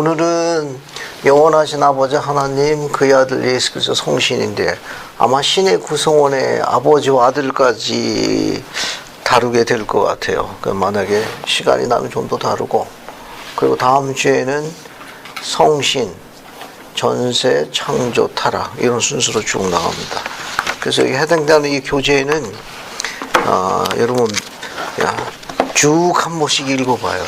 오늘은 영원하신 아버지 하나님, 그의 아들 예수 그리스도 성신인데 아마 신의 구성원의 아버지와 아들까지 다루게 될 것 같아요. 만약에 시간이 나면 좀 더 다루고, 그리고 다음 주에는 성신, 전세, 창조, 타락 이런 순서로 쭉 나갑니다. 그래서 해당되는 이 교재는 여러분 쭉 한 번씩 읽어봐요.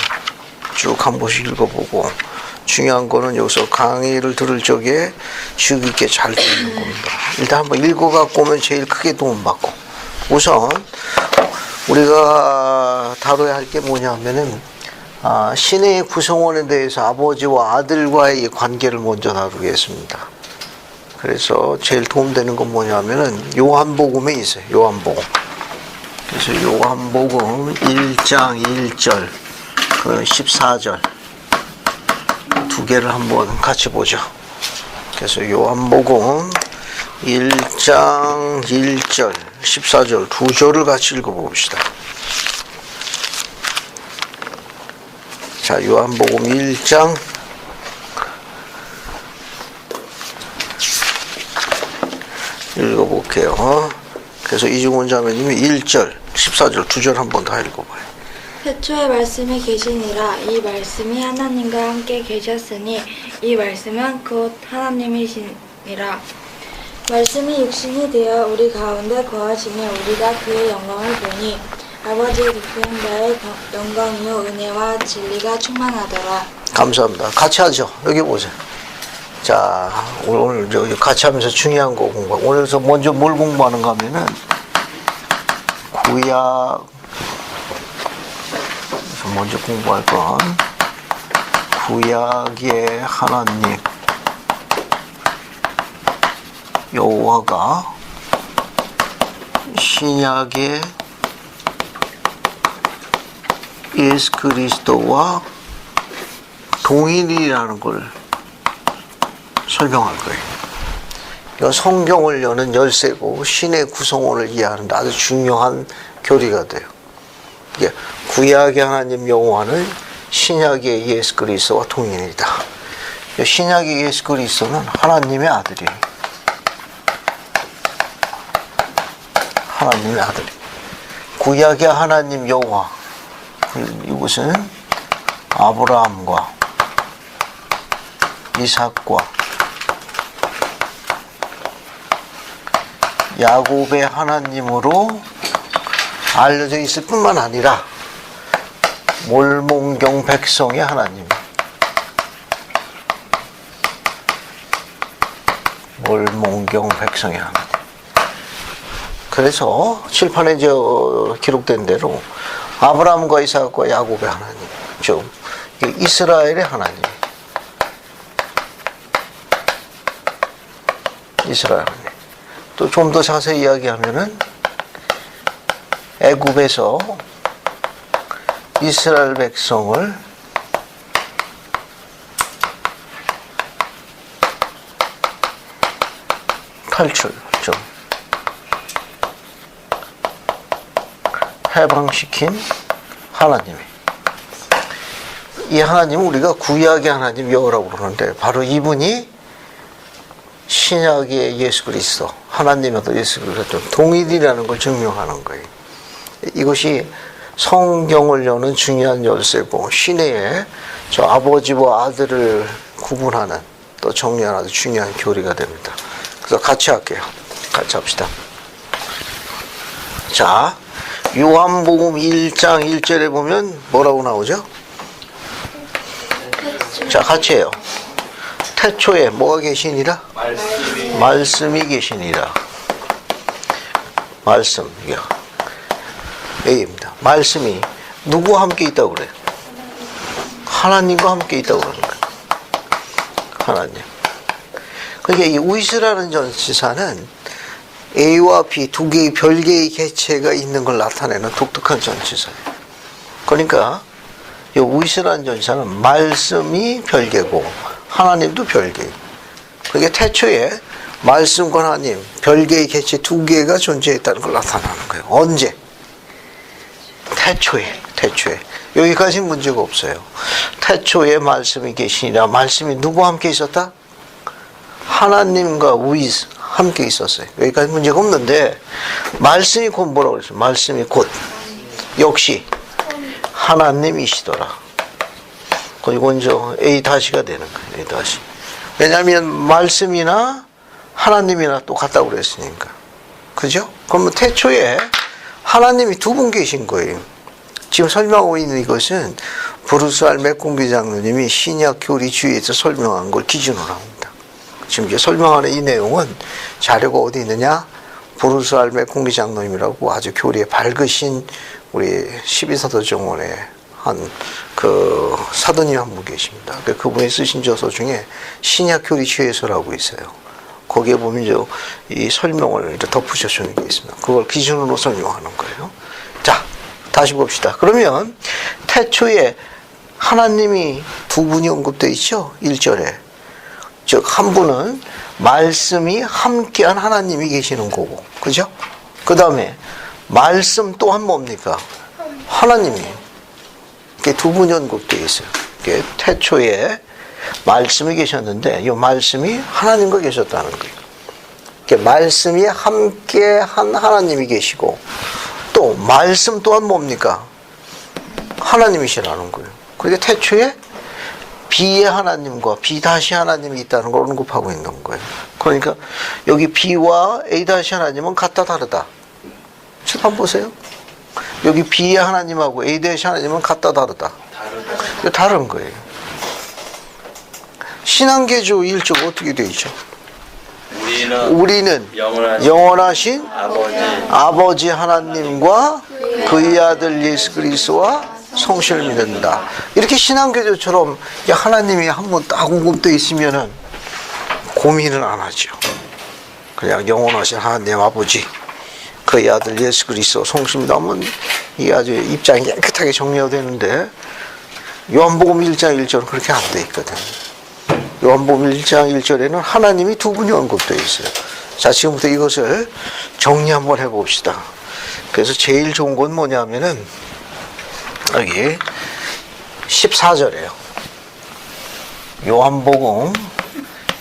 쭉 한 번씩 읽어보고, 중요한 거는 여기서 강의를 들을 적에 주의 깊게 잘 듣는 겁니다. 일단 한번 읽어갖고 오면 제일 크게 도움받고, 우선 우리가 다뤄야 할 게 뭐냐면은 신의 구성원에 대해서 아버지와 아들과의 관계를 먼저 다루겠습니다. 그래서 제일 도움되는 건 뭐냐면은 요한복음에 있어요. 요한복음. 그래서 요한복음 1장 1절, 그 14절 두 개를 한번 같이 보죠. 그래서 요한복음 1장 1절, 14절 두 절을 같이 읽어봅시다. 자, 요한복음 1장 읽어볼게요. 그래서 이중원 자매님이 1절, 14절 두 절 한 번 다 읽어봐요. 태초에 말씀이 계시니라. 이 말씀이 하나님과 함께 계셨으니 이 말씀은 곧 하나님이시니라. 말씀이 육신이 되어 우리 가운데 거하시며 우리가 그의 영광을 보니 아버지의 독생자의 영광이요 은혜와 진리가 충만하더라. 감사합니다. 같이 하죠. 여기 보세요. 자, 오늘 여기 같이 하면서 중요한 거 공부. 오늘서 먼저 뭘 공부하는가 하면은 구약, 먼저 공부할 건 구약의 하나님 여호와가 신약의 예수 그리스도와 동일이라는 걸 설명할 거예요. 이건 성경을 여는 열쇠고 신의 구성원을 이해하는 아주 중요한 교리가 돼요. 이게 구약의 하나님 여호와는 신약의 예수 그리스도와 동일이다. 신약의 예수 그리스도는 하나님의 아들이에요. 하나님의 아들. 구약의 하나님 여호와, 이것은 아브라함과 이삭과 야곱의 하나님으로 알려져 있을 뿐만 아니라 몰몬경 백성의 하나님, 몰몬경 백성의 하나님. 그래서 칠판에 기록된 대로 아브라함과 이삭과 야곱의 하나님, 즉 이스라엘의 하나님, 이스라엘 하나님. 또 좀 더 자세히 이야기하면은 애굽에서 이스라엘 백성을 해방시킨 하나님이, 이 하나님은 우리가 구약의 하나님 여호라고 부르는데 바로 이분이 신약의 예수 그리스도, 하나님의 예수 그리스도 동일이라는 걸 증명하는 거예요. 이것이 성경을 여는 중요한 열쇠고 신의 저 아버지와 아들을 구분하는 또 정리하는 아주 중요한 교리가 됩니다. 그래서 같이 할게요. 같이 합시다. 자, 요한복음 1장 1절에 보면 뭐라고 나오죠? 자, 같이 해요. 태초에 뭐가 계시니라? 말씀이 계시니라. 말씀, 이게 A입니다. 말씀이 누구와 함께 있다고 그래요? 하나님과 함께 있다고 그러는 거예요. 하나님. 그러니까 이 우이스라는 전치사는 A와 B 두 개의 별개의 개체가 있는 걸 나타내는 독특한 전치사예요. 그러니까 이 우이스라는 전치사는 말씀이 별개고 하나님도 별개예요. 그러니까 태초에 말씀과 하나님 별개의 개체 두 개가 존재했다는 걸 나타내는 거예요. 언제? 태초에 여기까지 문제가 없어요. 태초에 말씀이 계시니라. 말씀이 누구와 함께 있었다? 하나님과 with 함께 있었어요. 여기까지 문제가 없는데 말씀이 곧 뭐라고 그랬어요? 말씀이 곧 역시 하나님이시더라. 그리고 이제 A-가 되는 거예요. A-. 왜냐하면 말씀이나 하나님이나 똑같다고 그랬으니까. 그죠? 그러면 태초에 하나님이 두 분 계신 거예요. 지금 설명하고 있는 이것은 브루스 알 맥공기 장로님이 신약 교리 주의에서 설명한 걸 기준으로 합니다. 지금 이제 설명하는 이 내용은 자료가 어디 있느냐? 브루스 알 맥공기 장로님이라고 아주 교리에 밝으신 우리 12사도 정원에 한 그 사도님 한 분 계십니다. 그분이 쓰신 저서 중에 신약 교리 주의서라고 있어요. 거기에 보면 이 설명을 덧붙여주는 게 있습니다. 그걸 기준으로 설명하는 거예요. 자, 다시 봅시다. 그러면 태초에 하나님이 두 분이 언급되어 있죠? 1절에. 즉, 한 분은 말씀이 함께한 하나님이 계시는 거고. 그죠? 그 다음에 말씀 또한 뭡니까? 하나님이. 이렇게 두 분이 언급되어 있어요. 이게 태초에 말씀이 계셨는데 이 말씀이 하나님과 계셨다는 거예요. 이렇게 말씀이 함께한 하나님이 계시고 또 말씀 또한 뭡니까? 하나님이시라는 거예요. 그러니까 태초에 비의 하나님과 비 다시 하나님이 있다는 걸 언급하고 있는 거예요. 그러니까 여기 비와 A 다시 하나님은 같다 다르다. 한번 보세요. 여기 비의 하나님하고 A 다시 하나님은 같다 다르다. 다른 거예요. 신앙개조 1조 어떻게 되어 있죠? 우리는 영원하신 아버지 하나님과 그의 아들 예수 그리스도와 성신을 믿는다. 이렇게 신앙개조처럼 하나님이 한번 딱 언급되어 있으면은 고민을 안 하죠. 그냥 영원하신 하나님 아버지 그의 아들 예수 그리스도 성신입니다 하면 이게 아주 입장이 깨끗하게 정리가 되는데 요한복음 1장 1절은 그렇게 안 돼 있거든요. 요한복음 1장 1절에는 하나님이 두 분이 언급되어 있어요. 자, 지금부터 이것을 정리 한번 해봅시다. 그래서 제일 좋은 건 뭐냐면은 여기 14절이에요. 요한복음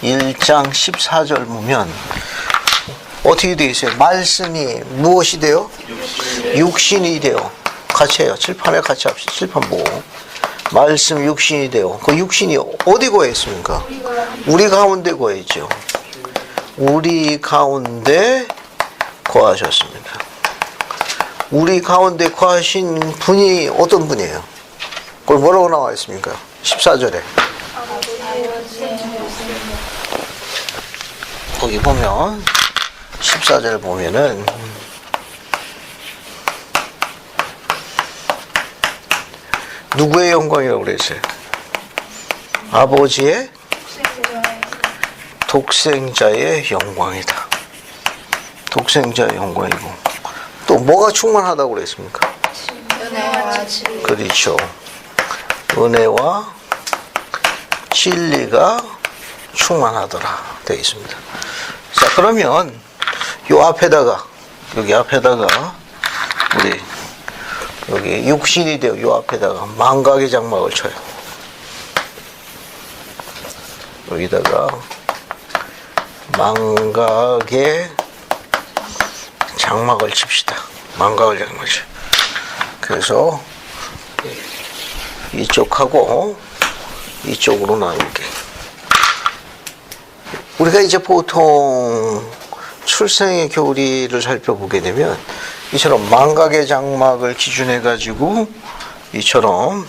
1장 14절 보면 어떻게 되어 있어요? 말씀이 무엇이 돼요? 육신이 돼요. 같이 해요. 칠판에 같이 합시다. 칠판 보고. 말씀 육신이 돼요. 그 육신이 어디 거했습니까? 우리 가운데 거했죠. 우리 가운데 거하셨습니다. 우리 가운데 거하신 분이 어떤 분이에요? 그걸 뭐라고 나와 있습니까? 14절에. 거기 보면 14절 보면은 누구의 영광이라고 그랬어요? 아버지의 독생자의 영광이다. 독생자의 영광이고 또 뭐가 충만하다고 그랬습니까? 은혜와 진리. 그렇죠. 은혜와 진리가 충만하더라 되어 있습니다. 자, 그러면 요 앞에다가 여기 앞에다가 우리 여기 육신이 되어 요 앞에다가 망각의 장막을 쳐요. 여기다가 망각의 장막을 칩시다. 망각의 장막을 쳐. 그래서 이쪽하고 이쪽으로 나누게. 우리가 이제 보통 출생의 교리를 살펴보게 되면 이처럼 망각의 장막을 기준해 가지고 이처럼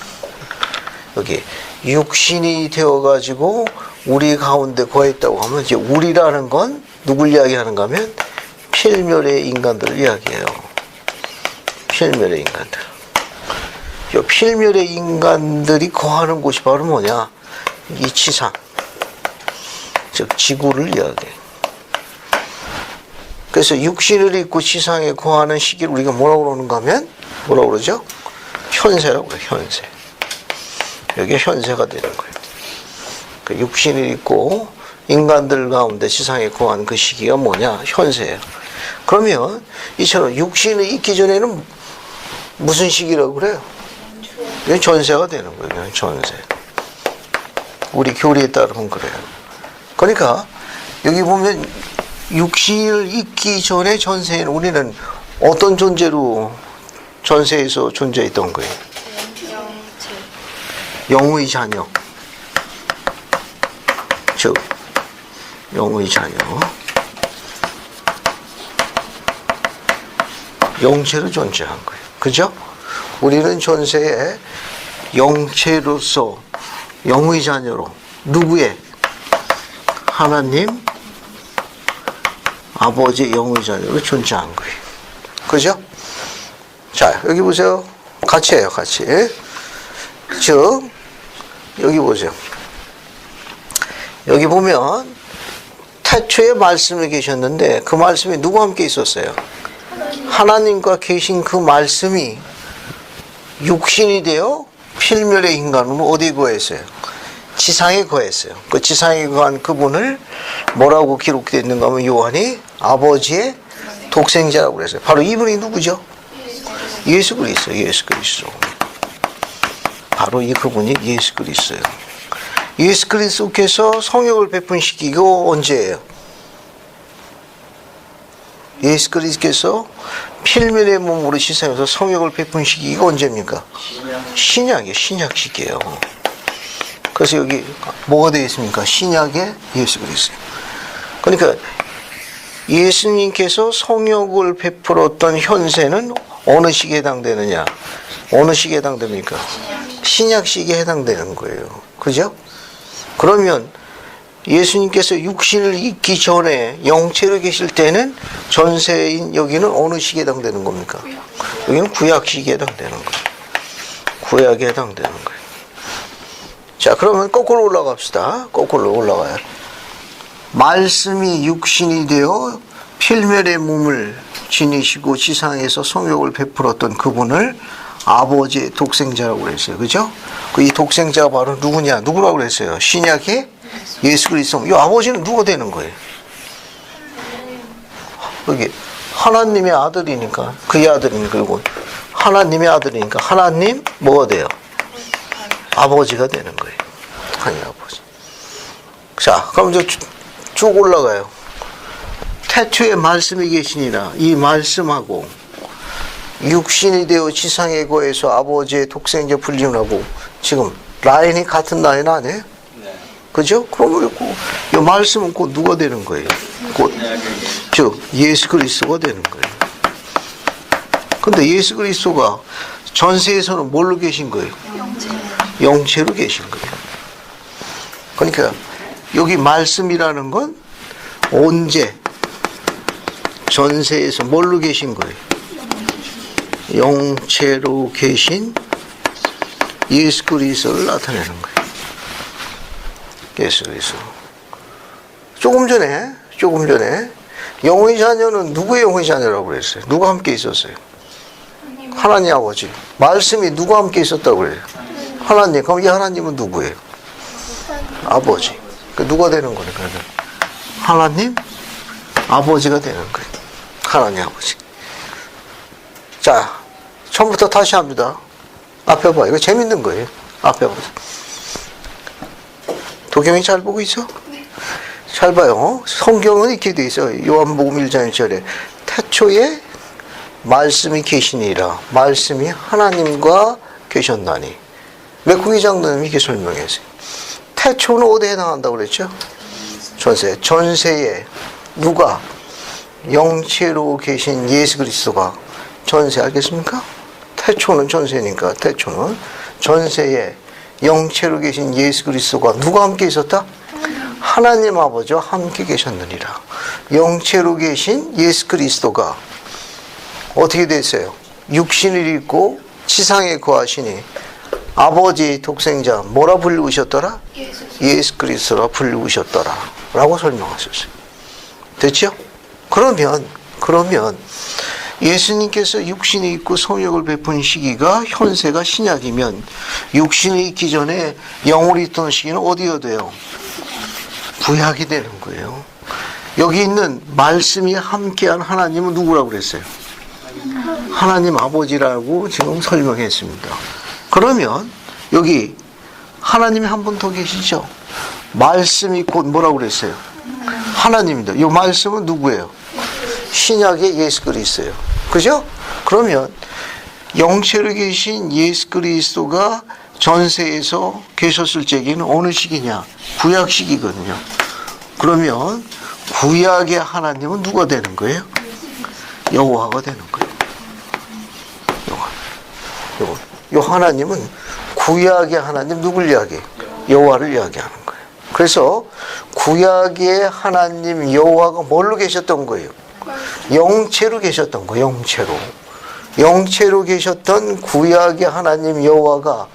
여기 육신이 되어 가지고 우리 가운데 거했다고 하면 이제 우리라는 건 누굴 이야기하는가 하면 필멸의 인간들을 이야기해요. 필멸의 인간들. 이 필멸의 인간들이 거하는 곳이 바로 뭐냐? 이 지상, 즉 지구를 이야기해요. 그래서 육신을 입고 지상에 거하는 시기를 우리가 뭐라고 그러는가 하면 뭐라고 그러죠? 현세라고 그래요. 현세. 여기에 현세가 되는 거예요. 그 육신을 입고 인간들 가운데 지상에 거하는 그 시기가 뭐냐? 현세예요. 그러면 이처럼 육신을 입기 전에는 무슨 시기라고 그래요? 이건 전세가 되는 거예요. 그냥 전세. 우리 교리에 따르면 그래요. 그러니까 여기 보면 육신을 잊기 전에 전세에는 우리는 어떤 존재로 전세에서 존재했던 거예요? 영의 자녀. 즉 영의 자녀. 영체로 존재한 거예요. 그죠? 우리는 전세에 영체로서 영의 자녀로 누구의? 하나님 아버지 영의 자녀로 존재한 거예요. 그죠? 자, 여기 보세요. 같이 해요, 같이. 즉, 여기 보세요. 여기 보면 태초에 말씀이 계셨는데 그 말씀이 누구와 함께 있었어요? 하나님과 계신 그 말씀이 육신이 되어 필멸의 인간으로 어디에 거했어요? 지상에 거했어요. 그 지상에 거한 그분을 뭐라고 기록되어 있는가 하면 요한이 아버지의 독생자라고 그랬어요. 바로 이분이 누구죠? 예수 그리스도. 예수 그리스도. 바로 이 그분이 예수 그리스도예요. 예수 그리스도께서 성육을 베푼시키고 언제예요? 예수 그리스도께서 필면의 몸으로 시상해서 성육을 베푼시키기가 언제입니까? 신약이에요. 신약 시기예요. 그래서 여기 뭐가 되어 있습니까? 신약의 예수 그리스도. 그러니까 예수님께서 성육을 베풀었던 현세는 어느 시기에 해당되느냐? 어느 시기에 해당됩니까? 신약 시기에 해당되는 거예요. 그죠? 그러면 예수님께서 육신을 잊기 전에 영체로 계실 때는 전세인 여기는 어느 시기에 해당되는 겁니까? 여기는 구약 시기에 해당되는 거예요. 구약에 해당되는 거예요. 자, 그러면 거꾸로 올라갑시다. 거꾸로 올라가요. 말씀이 육신이 되어 필멸의 몸을 지니시고 지상에서 성육을 베풀었던 그분을 아버지의 독생자라고 그랬어요. 그죠? 이 독생자가 바로 누구냐? 누구라고 그랬어요? 신약의 예수 그리스도. 이 아버지는 누가 되는 거예요? 여기 하나님의 아들이니까 그의 아들이니까 그리고 하나님의 아들이니까 하나님 뭐가 돼요? 아버지가 되는 거예요. 하나님 아버지. 자, 그럼 이제 쭉 올라가요. 태초에 말씀이 계시니라. 이 말씀하고 육신이 되어 지상에 거해서 아버지의 독생자 불림하고 지금 라인이 같은 라인 아니에요? 네. 그죠? 그러면 이 말씀은 곧 누가 되는 거예요? 곧 즉 예수 그리스도가 되는 거예요. 근데 예수 그리스도가 전세에서는 뭘로 계신 거예요? 영체로 계신 거예요. 그러니까 여기 말씀이라는 건 언제 전세에서 뭘로 계신 거예요? 영체로 계신 예수 그리스도를 나타내는 거예요. 예수 그리스도. 조금 전에 영의 자녀는 누구의 영의 자녀라고 그랬어요? 누가 함께 있었어요? 하나님 아버지. 말씀이 누가 함께 있었다고 그래요? 하나님. 그럼 이 하나님은 누구예요? 아버지. 그 누가 되는 거니까? 하나님 아버지가 되는 거예요. 하나님 아버지. 자, 처음부터 다시 합니다. 앞에 봐. 이거 재밌는 거예요. 앞에 봐. 도경이 잘 보고 있어? 네. 잘 봐요. 성경은 이렇게 돼 있어요. 요한복음 1장 1절에 태초에 말씀이 계시니라. 말씀이 하나님과 계셨나니. 메꾸기 장로님이 이렇게 설명했어요. 태초는 어디에 해당한다고 그랬죠? 전세. 전세에 누가? 영체로 계신 예수 그리스도가 전세 알겠습니까? 태초는 전세니까 태초는 전세에 영체로 계신 예수 그리스도가 누가 함께 있었다? 하나님 아버지와 함께 계셨느니라. 영체로 계신 예수 그리스도가 어떻게 됐어요? 육신을 입고 지상에 거하시니 아버지의 독생자 뭐라 불리우셨더라? 예수 그리스도라 불리우셨더라 라고 설명하셨어요. 됐죠? 그러면 예수님께서 육신이 있고 성육을 베푼 시기가 현세가 신약이면 육신이 있기 전에 영으로 있던 시기는 어디가 돼요? 구약이 되는 거예요. 여기 있는 말씀이 함께한 하나님은 누구라고 그랬어요? 하나님 아버지라고 지금 설명했습니다. 그러면 여기 하나님이 한 분 더 계시죠? 말씀이 곧 뭐라고 그랬어요? 하나님입니다. 이 말씀은 누구예요? 신약의 예수 그리스도예요. 그죠? 그러면 영체로 계신 예수 그리스도가 전세에서 계셨을 적에는 어느 시기냐? 구약 시기거든요. 그러면 구약의 하나님은 누가 되는 거예요? 여호와가 되는 거예요. 요 하나님은 구약의 하나님 누굴 이야기해요? 여호와를 이야기하는 거예요. 그래서 구약의 하나님 여호와가 뭘로 계셨던 거예요? 영체로 계셨던 거예요. 영체로 계셨던 구약의 하나님 여호와가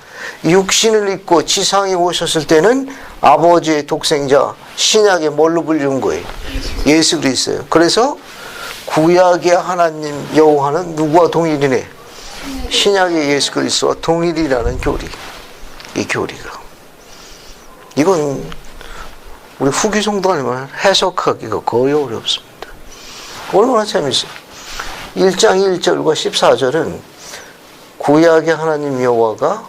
육신을 입고 지상에 오셨을 때는 아버지의 독생자 신약에 뭘로 불리는 거예요? 예수 그리스도예요. 그래서 구약의 하나님 여호와는 누구와 동일이네? 신약의 예수 그리스도와 동일이라는 교리. 이 교리가. 이건 우리 후기 정도 아니면 해석하기가 거의 어렵습니다. 얼마나 재밌어요. 1장 1절과 14절은 구약의 하나님 여호와가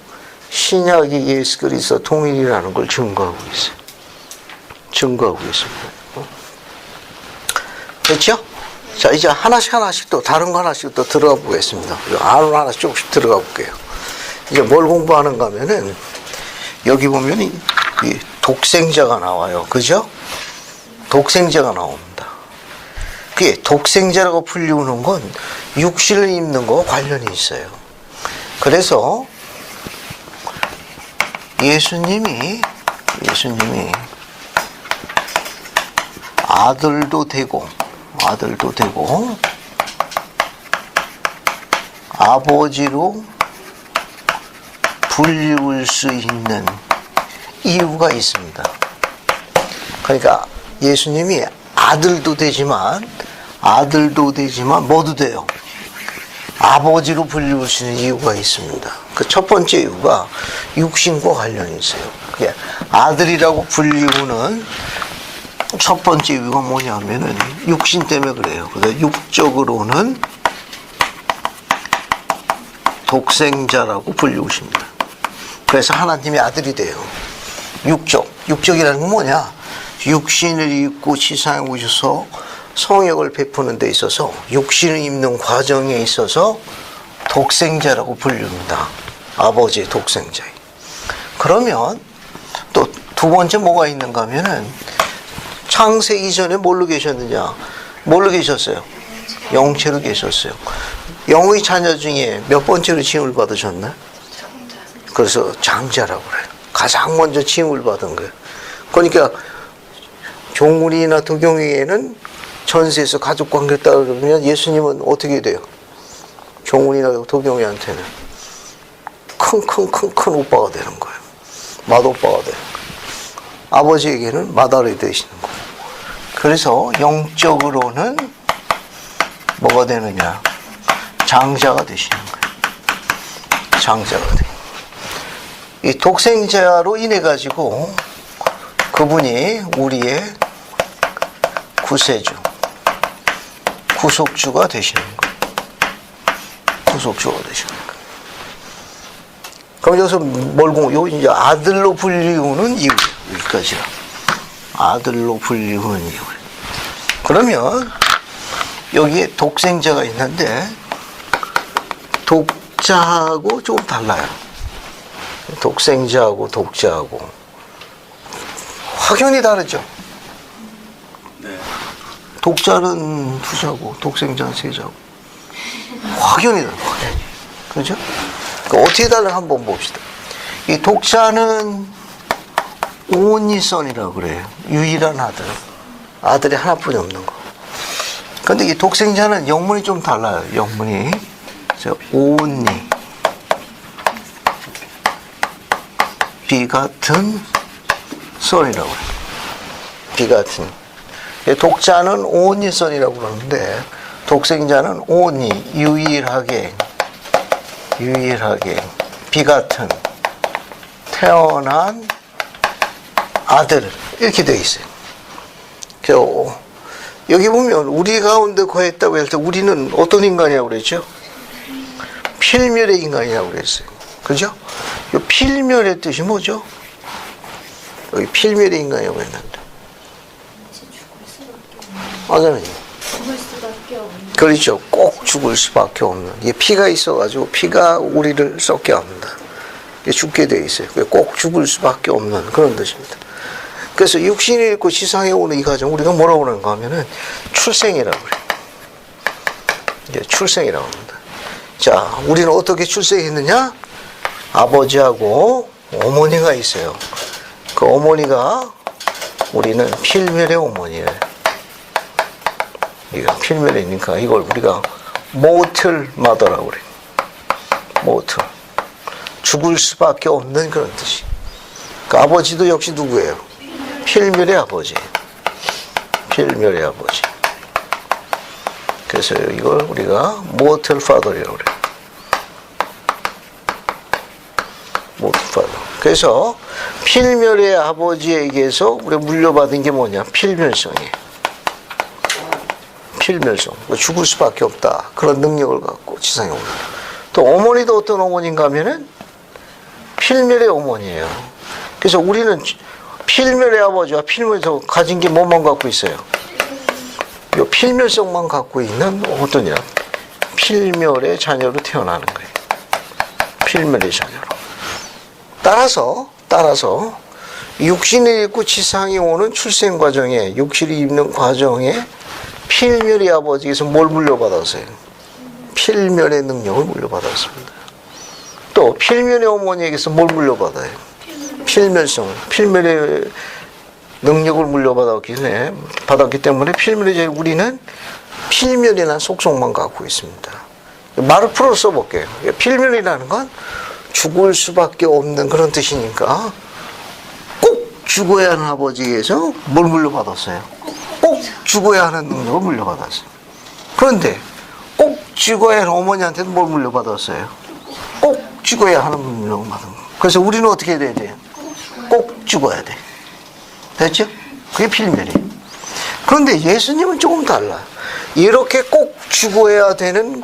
신약의 예수 그리스도 동일이라는 걸 증거하고 있어요. 증거하고 있습니다. 됐죠? 자, 이제 하나씩 또 다른 거 하나씩 또 들어가 보겠습니다. 안으로 하나씩 조금씩 들어가 볼게요. 이제 뭘 공부하는가 하면은 여기 보면 이 독생자가 나와요. 그죠? 독생자가 나옵니다. 그게 독생자라고 불리우는 건 육신을 입는 거와 관련이 있어요. 그래서 예수님이 아들도 되고 아버지로 불리울 수 있는 이유가 있습니다. 그러니까 예수님이 아들도 되지만 뭐도 돼요? 아버지로 불리울 수 있는 이유가 있습니다. 그 첫 번째 이유가 육신과 관련이 있어요. 그게 아들이라고 불리우는 첫 번째 이유가 뭐냐면은 육신 때문에 그래요. 그래서 육적으로는 독생자라고 불리우십니다. 그래서 하나님의 아들이 돼요. 육적이라는 건 뭐냐? 육신을 입고 지상에 오셔서 성역을 베푸는 데 있어서 육신을 입는 과정에 있어서 독생자라고 불립니다. 아버지의 독생자예요. 그러면 또 두 번째 뭐가 있는가 하면은 창세 이전에 뭘로 계셨느냐? 뭘로 계셨어요? 영체로 계셨어요. 영의 자녀 중에 몇 번째로 칭을 받으셨나? 그래서 장자라고 그래요. 가장 먼저 칭을 받은 거예요. 그러니까 종훈이나 도경이에는 전세에서 가족관계를 따르면 예수님은 어떻게 돼요? 종훈이나 도경이한테는 큰 오빠가 되는 거예요. 맏오빠가 되는 거예요. 아버지에게는 맏아들이 되시는 거예요. 그래서 영적으로는 뭐가 되느냐? 장자가 되시는 거예요. 장자가 돼요. 이 독생자로 인해 가지고 그분이 우리의 구세주, 구속주가 되시는 거예요. 구속주가 되시는 거예요. 그럼 여기서 요 이제 아들로 불리우는 이유, 여기까지라. 아들로 불리우는 이유. 그러면 여기에 독생자가 있는데 독자하고 조금 달라요. 독생자하고 독자하고 확연히 다르죠. 독자는 두자고 독생자는 세자고 확연히 다르죠. 그렇죠? 그러니까 어떻게 다른가 한번 봅시다. 이 독자는 only son이라고 그래요. 유일한 아들. 아들이 하나뿐이 없는 거. 근데 이 독생자는 영문이 좀 달라요. 영문이. only. 비같은 son이라고 해요. 비같은. 독자는 only son이라고 그러는데 독생자는 only, 유일하게 비같은 태어난 아들 이렇게 되어 있어요. 그래서 여기 보면 우리 가운데 거했다고 할 때 우리는 어떤 인간이라고 그랬죠? 필멸의 인간이라고 그랬어요. 그죠? 이 필멸의 뜻이 뭐죠? 여기 필멸의 인간이라고 했는데. 맞아요. 죽을 수밖에 없는. 그렇죠. 꼭 죽을 수밖에 없는. 이게 피가 있어가지고 피가 우리를 썩게 합니다. 이게 죽게 돼 있어요. 꼭 죽을 수밖에 없는 그런 뜻입니다. 그래서 육신이 있고 지상에 오는 이 과정 우리가 뭐라고 그러는가 하면은 출생이라고 그래요. 이게 출생이라고 합니다. 자, 우리는 어떻게 출생했느냐? 아버지하고 어머니가 있어요. 그 어머니가 우리는 필멸의 어머니예요. 이거 필멸이니까 이걸 우리가 모틀 마더라고 그래요. 모틀. 죽을 수밖에 없는 그런 뜻이. 그 아버지도 역시 누구예요? 필멸의 아버지. 필멸의 아버지. 그래서 이걸 우리가 모틀 파더라고 그래요. 모틀 파더. 그래서 필멸의 아버지에게서 우리가 물려받은 게 뭐냐? 필멸성이에요. 필멸성. 죽을 수밖에 없다. 그런 능력을 갖고 지상에 옵니다. 또 어머니도 어떤 어머니인가 하면은 필멸의 어머니예요. 그래서 우리는 필멸의 아버지와 필멸성 가진 게 뭐만 갖고 있어요? 이 필멸성만 갖고 있는 어떠냐? 필멸의 자녀로 태어나는 거예요. 필멸의 자녀로. 따라서 육신이 있고 지상에 오는 출생 과정에 육신이 입는 과정에 필멸의 아버지에게서 뭘 물려받았어요? 필멸의 능력을 물려받았습니다. 또 필멸의 어머니에게서 뭘 물려받아요? 필멸성, 필멸의 능력을 받았기 때문에 필멸의 우리는 필멸이라는 속성만 갖고 있습니다. 말을 풀어 써볼게요. 필멸이라는 건 죽을 수밖에 없는 그런 뜻이니까 꼭 죽어야 하는 아버지에게서 뭘 물려받았어요? 꼭 죽어야 하는 능력을 물려받았어요. 그런데 꼭 죽어야 하는 어머니한테는 뭘 물려받았어요? 꼭 죽어야 하는 능력을 받은 거예요. 그래서 우리는 어떻게 해야 돼요? 꼭 죽어야 돼. 됐죠? 그게 필멸이에요. 그런데 예수님은 조금 달라요. 이렇게 꼭 죽어야 되는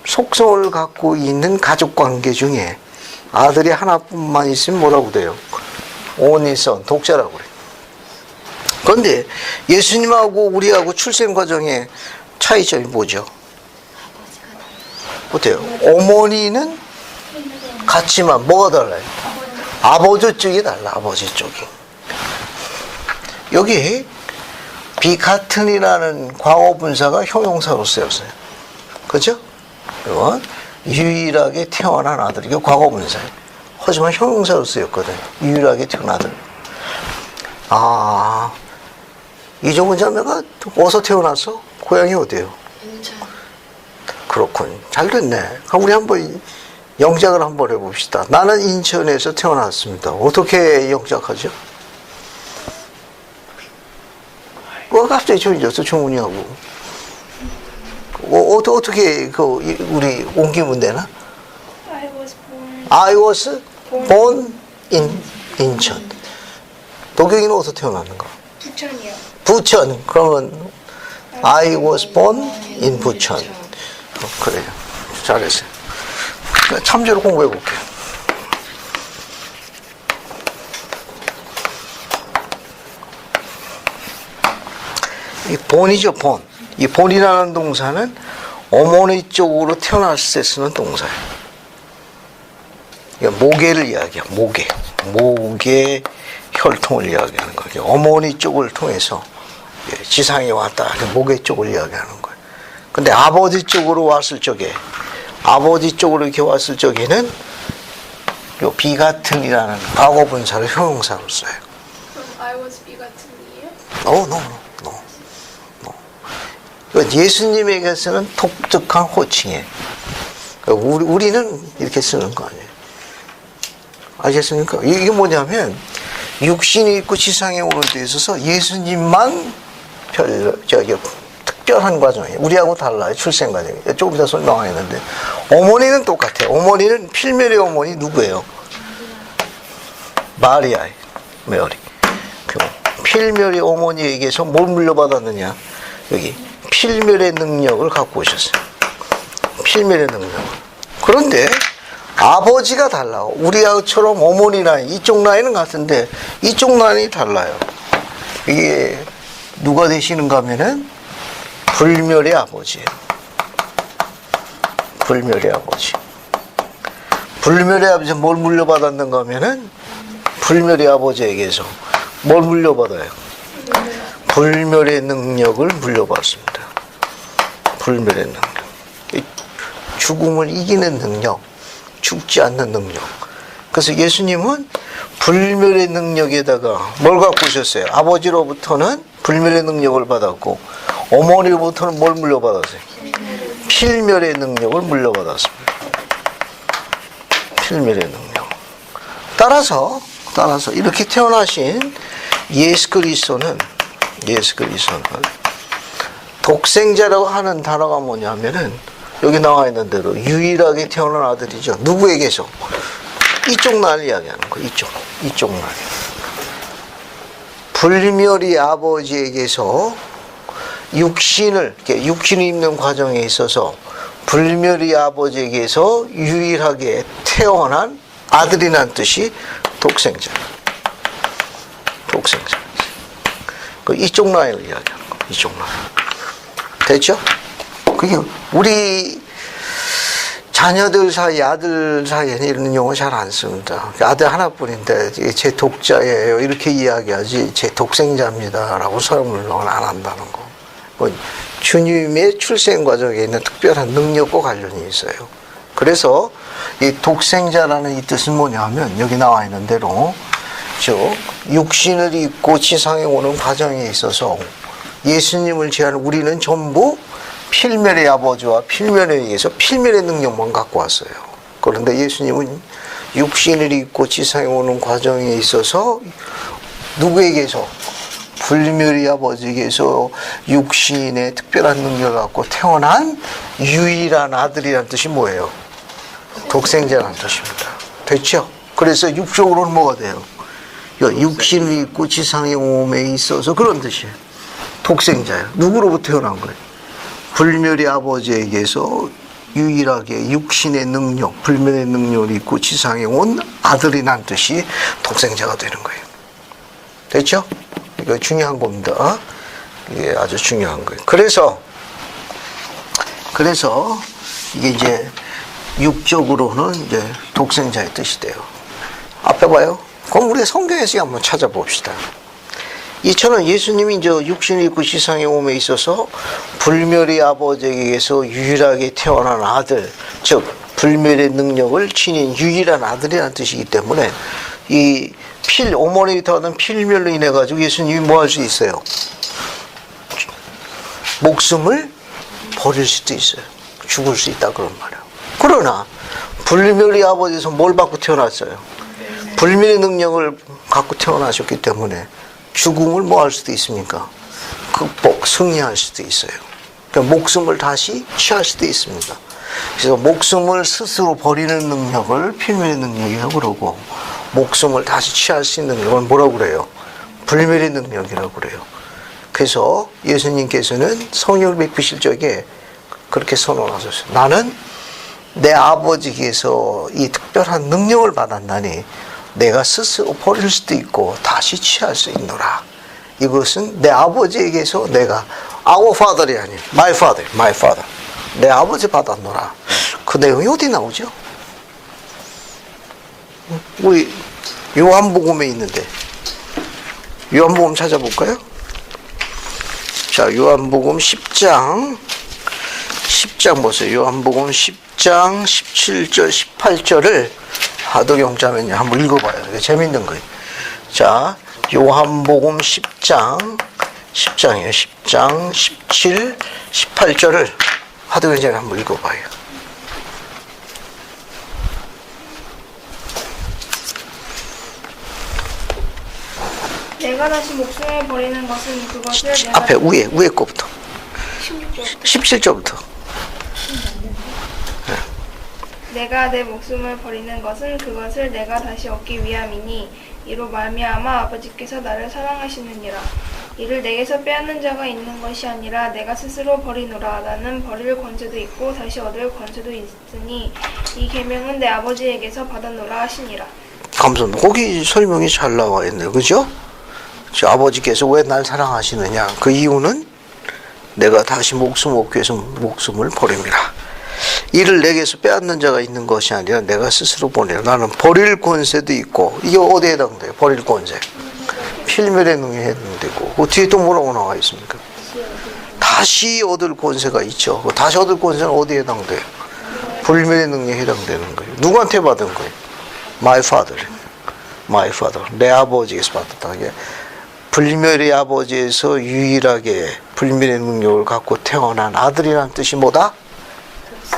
속성을 갖고 있는 가족관계 중에 아들이 하나뿐만 있으면 뭐라고 돼요? only son, 독자라고 그래요. 그런데 예수님하고 우리하고 출생 과정의 차이점이 뭐죠? 어때요? 어머니는 같지만 뭐가 달라요? 아버지 쪽이 달라. 아버지 쪽이. 여기 비같은이라는 과거 분사가 형용사로 쓰였어요. 그죠? 이건 유일하게 태어난 아들. 이게 과거 분사예요. 하지만 형용사로 쓰였거든요. 유일하게 태어난 아들. 아, 이종훈 자매가 어디서 태어났어? 고향이 어디예요? 인천. 그렇군. 잘 됐네. 그럼 우리 한번 영작을 한번 해봅시다. 나는 인천에서 태어났습니다. 어떻게 영작하죠? 갑자기 정해졌어, 정훈이하고. 어떻게 우리 옮기면 되나? I was born in 인천. 도경이는 어디서 태어났는가? 부천이요. 부천. 그러면 I was born in 부천. 그래요. 잘했어요. 참조로 공부해 볼게요. 이 본이죠, 본. 이 본이라는 동사는 어머니 쪽으로 태어났을 때 쓰는 동사예요. 모계를 이야기해요. 모계 혈통을 이야기하는 거예요. 어머니 쪽을 통해서 지상에 왔다. 모계 쪽을 이야기하는 거예요. 근데 아버지 쪽으로 왔을 적에, 아버지 쪽으로 이렇게 왔을 적에는 요 비같은이라는 과거 분사를 형용사로 써요. 그럼 I was 비같은이에요? No. 예수님에게 쓰는 독특한 호칭이에요. 우리는 이렇게 쓰는 거 아니에요. 알겠습니까? 이게 뭐냐면 육신이 있고 지상에 오는 데 있어서 예수님만 특별한 과정이에요. 우리하고 달라요. 출생 과정이. 조금 이따 설명하겠는데 어머니는 똑같아요. 어머니는 필멸의 어머니 누구예요? 마리아예요. 메리. 필멸의 어머니에게서 뭘 물려받았느냐? 여기 필멸의 능력을 갖고 오셨어요. 필멸의 능력. 그런데 아버지가 달라. 우리처럼 어머니 라인, 이쪽 라인은 같은데 이쪽 라인이 달라요. 이게 누가 되시는가 하면은 불멸의 아버지예요. 불멸의 아버지. 불멸의 아버지 뭘 물려받았는가 하면은 불멸의 아버지에게서 뭘 물려받아요? 불멸의 능력을 물려받습니다. 불멸의 능력. 죽음을 이기는 능력, 죽지 않는 능력. 그래서 예수님은 불멸의 능력에다가 뭘 갖고 오셨어요? 아버지로부터는 불멸의 능력을 받았고 어머니로부터는 뭘 물려받았어요? 필멸의 능력을 물려받았습니다. 필멸의 능력. 따라서 이렇게 태어나신 예수 그리스도는 독생자라고 하는 단어가 뭐냐면은 여기 나와 있는 대로 유일하게 태어난 아들이죠. 누구에게서? 이쪽 날 이야기하는 거예요. 이쪽 날. 불멸의 아버지에게서 육신을 입는 과정에 있어서 불멸의 아버지에게서 유일하게 태어난 아들이란 뜻이 독생자. 이쪽 라인을 이야기하는 거예요. 이쪽 라인. 됐죠? 그게 우리 자녀들 사이, 아들 사이에는 이런 용어 잘 안 씁니다. 아들 하나뿐인데 제 독자예요. 이렇게 이야기하지 제 독생자입니다. 라고 설명을 안 한다는 거. 주님의 출생 과정에 있는 특별한 능력과 관련이 있어요. 그래서 이 독생자라는 이 뜻은 뭐냐 하면 여기 나와 있는 대로 즉 육신을 입고 지상에 오는 과정에 있어서 예수님을 제한 우리는 전부 필멸의 아버지와 필멸에 의해서 필멸의 능력만 갖고 왔어요. 그런데 예수님은 육신을 입고 지상에 오는 과정에 있어서 누구에게서? 불멸의 아버지에게서 육신의 특별한 능력을 갖고 태어난 유일한 아들이라는 뜻이 뭐예요? 독생자라는 뜻입니다. 됐죠? 그래서 육적으로는 뭐가 돼요? 육신을 입고 지상에 오음에 있어서 그런 뜻이에요. 독생자예요. 누구로부터 태어난 거예요? 불멸의 아버지에게서 유일하게 육신의 능력, 불멸의 능력을 입고 지상에 온 아들이란 뜻이 독생자가 되는 거예요. 됐죠? 이거 중요한 겁니다. 이게 아주 중요한 거예요. 그래서 이게 이제 육적으로는 이제 독생자의 뜻이 돼요. 앞에 봐요. 그럼 우리가 성경에서 한번 찾아봅시다. 이처럼 예수님이 이제 육신을 입고 지상에 오음에 있어서 불멸의 아버지에게서 유일하게 태어난 아들, 즉 불멸의 능력을 지닌 유일한 아들이라는 뜻이기 때문에 이 어머니부터 하는 필멸로 인해 가지고 예수님이 뭐 할 수 있어요? 목숨을 버릴 수도 있어요. 죽을 수 있다 그런 말이에요. 그러나 불멸의 아버지에서 뭘 받고 태어났어요? 불멸의 능력을 갖고 태어나셨기 때문에 죽음을 뭐 할 수도 있습니까? 승리할 수도 있어요. 그러니까 목숨을 다시 취할 수도 있습니다. 그래서 목숨을 스스로 버리는 능력을 필멸의 능력이라고 그러고 목숨을 다시 취할 수 있는 능력은 뭐라고 그래요? 불멸의 능력이라고 그래요. 그래서 예수님께서는 성령을 베푸실 적에 그렇게 선언하셨어요. 나는 내 아버지께서 이 특별한 능력을 받았나니 내가 스스로 버릴 수도 있고 다시 취할 수 있노라. 이것은 내 아버지에게서 내가 our father이 아닌 my father 내 아버지 받았노라. 그 내용이 어디 나오죠? 우리 요한복음에 있는데 요한복음 찾아볼까요? 자, 요한복음 10장 보세요. 요한복음 10장 17절 18절을 하도경자면요 한번 읽어봐요. 이게 재밌는 거예요. 자, 요한복음 10장이에요. 10장 17, 18절을 하도경자면 한번 읽어봐요. 내가 다시 목숨을 버리는 것은 그것을 내가 앞에 위에 거부터 16절 17절부터 내가 내 목숨을 버리는 것은 그것을 내가 다시 얻기 위함이니 이로 말미암아 아버지께서 나를 사랑하시느니라. 이를 내게서 빼앗는 자가 있는 것이 아니라 내가 스스로 버리노라. 나는 버릴 권세도 있고 다시 얻을 권세도 있으니 이 계명은 내 아버지에게서 받았노라 하시니라. 감사합니다. 거기 설명이 잘 나와 있네요. 그죠? 저 아버지께서 왜 날 사랑하시느냐. 그 이유는 내가 다시 목숨 얻기 위해서 목숨을 버립니다. 이를 내게서 빼앗는 자가 있는 것이 아니라 내가 스스로 보내라. 나는 버릴 권세도 있고. 이게 어디에 해당돼요? 버릴 권세. 필멸의 능력에 해당되고. 그 뒤에 또 뭐라고 나와 있습니까? 다시 얻을 권세가 있죠. 그 다시 얻을 권세는 어디에 해당돼요? 불멸의 능력에 해당되는 거예요. 누구한테 받은 거예요? My father. My father. 내 아버지에게서 받았다. 이게 불멸의 아버지에서 유일하게 불멸의 능력을 갖고 태어난 아들이라는 뜻이 뭐다?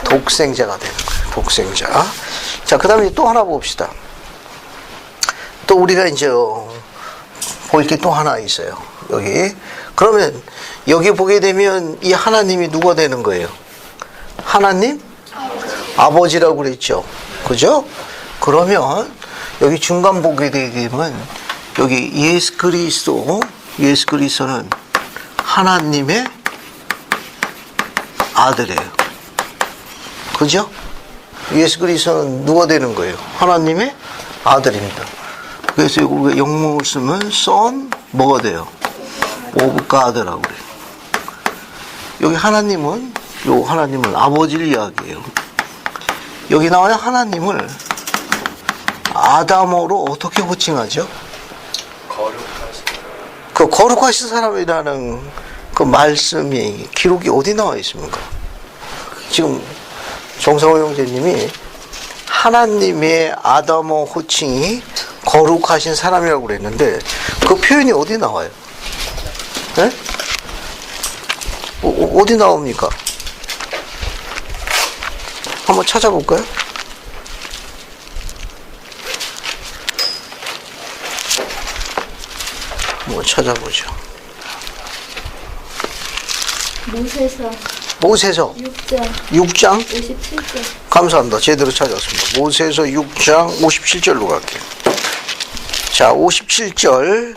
독생자가 되는 거예요. 독생자. 자, 그 다음에 또 하나 봅시다. 또 우리가 이제 볼 게 또 하나 있어요. 여기. 그러면 여기 보게 되면 이 하나님이 누가 되는 거예요? 하나님? 아버지라고 그랬죠. 그죠? 그러면 여기 중간 보게 되면 여기 예수 그리스도는 하나님의 아들이에요. 그죠? 예수 그리스도는 누가 되는 거예요? 하나님의 아들입니다. 그래서 우리가 영문을 쓰면 son 뭐가 돼요? of God라고 그래요. 여기 하나님은 아버지를 이야기해요. 여기 나와요. 하나님을 아담어로 어떻게 호칭하죠? 그 거룩하신 사람이라는 그 말씀이 기록이 어디 나와 있습니까? 지금 정상호 형제님이 하나님의 아담어 호칭이 거룩하신 사람이라고 그랬는데 그 표현이 어디 나와요? 네? 어디 나옵니까? 한번 찾아볼까요? 뭐 찾아보죠. 모세서 6장 57절. 감사합니다. 제대로 찾았습니다. 모세서 6장 57절로 갈게요. 자, 57절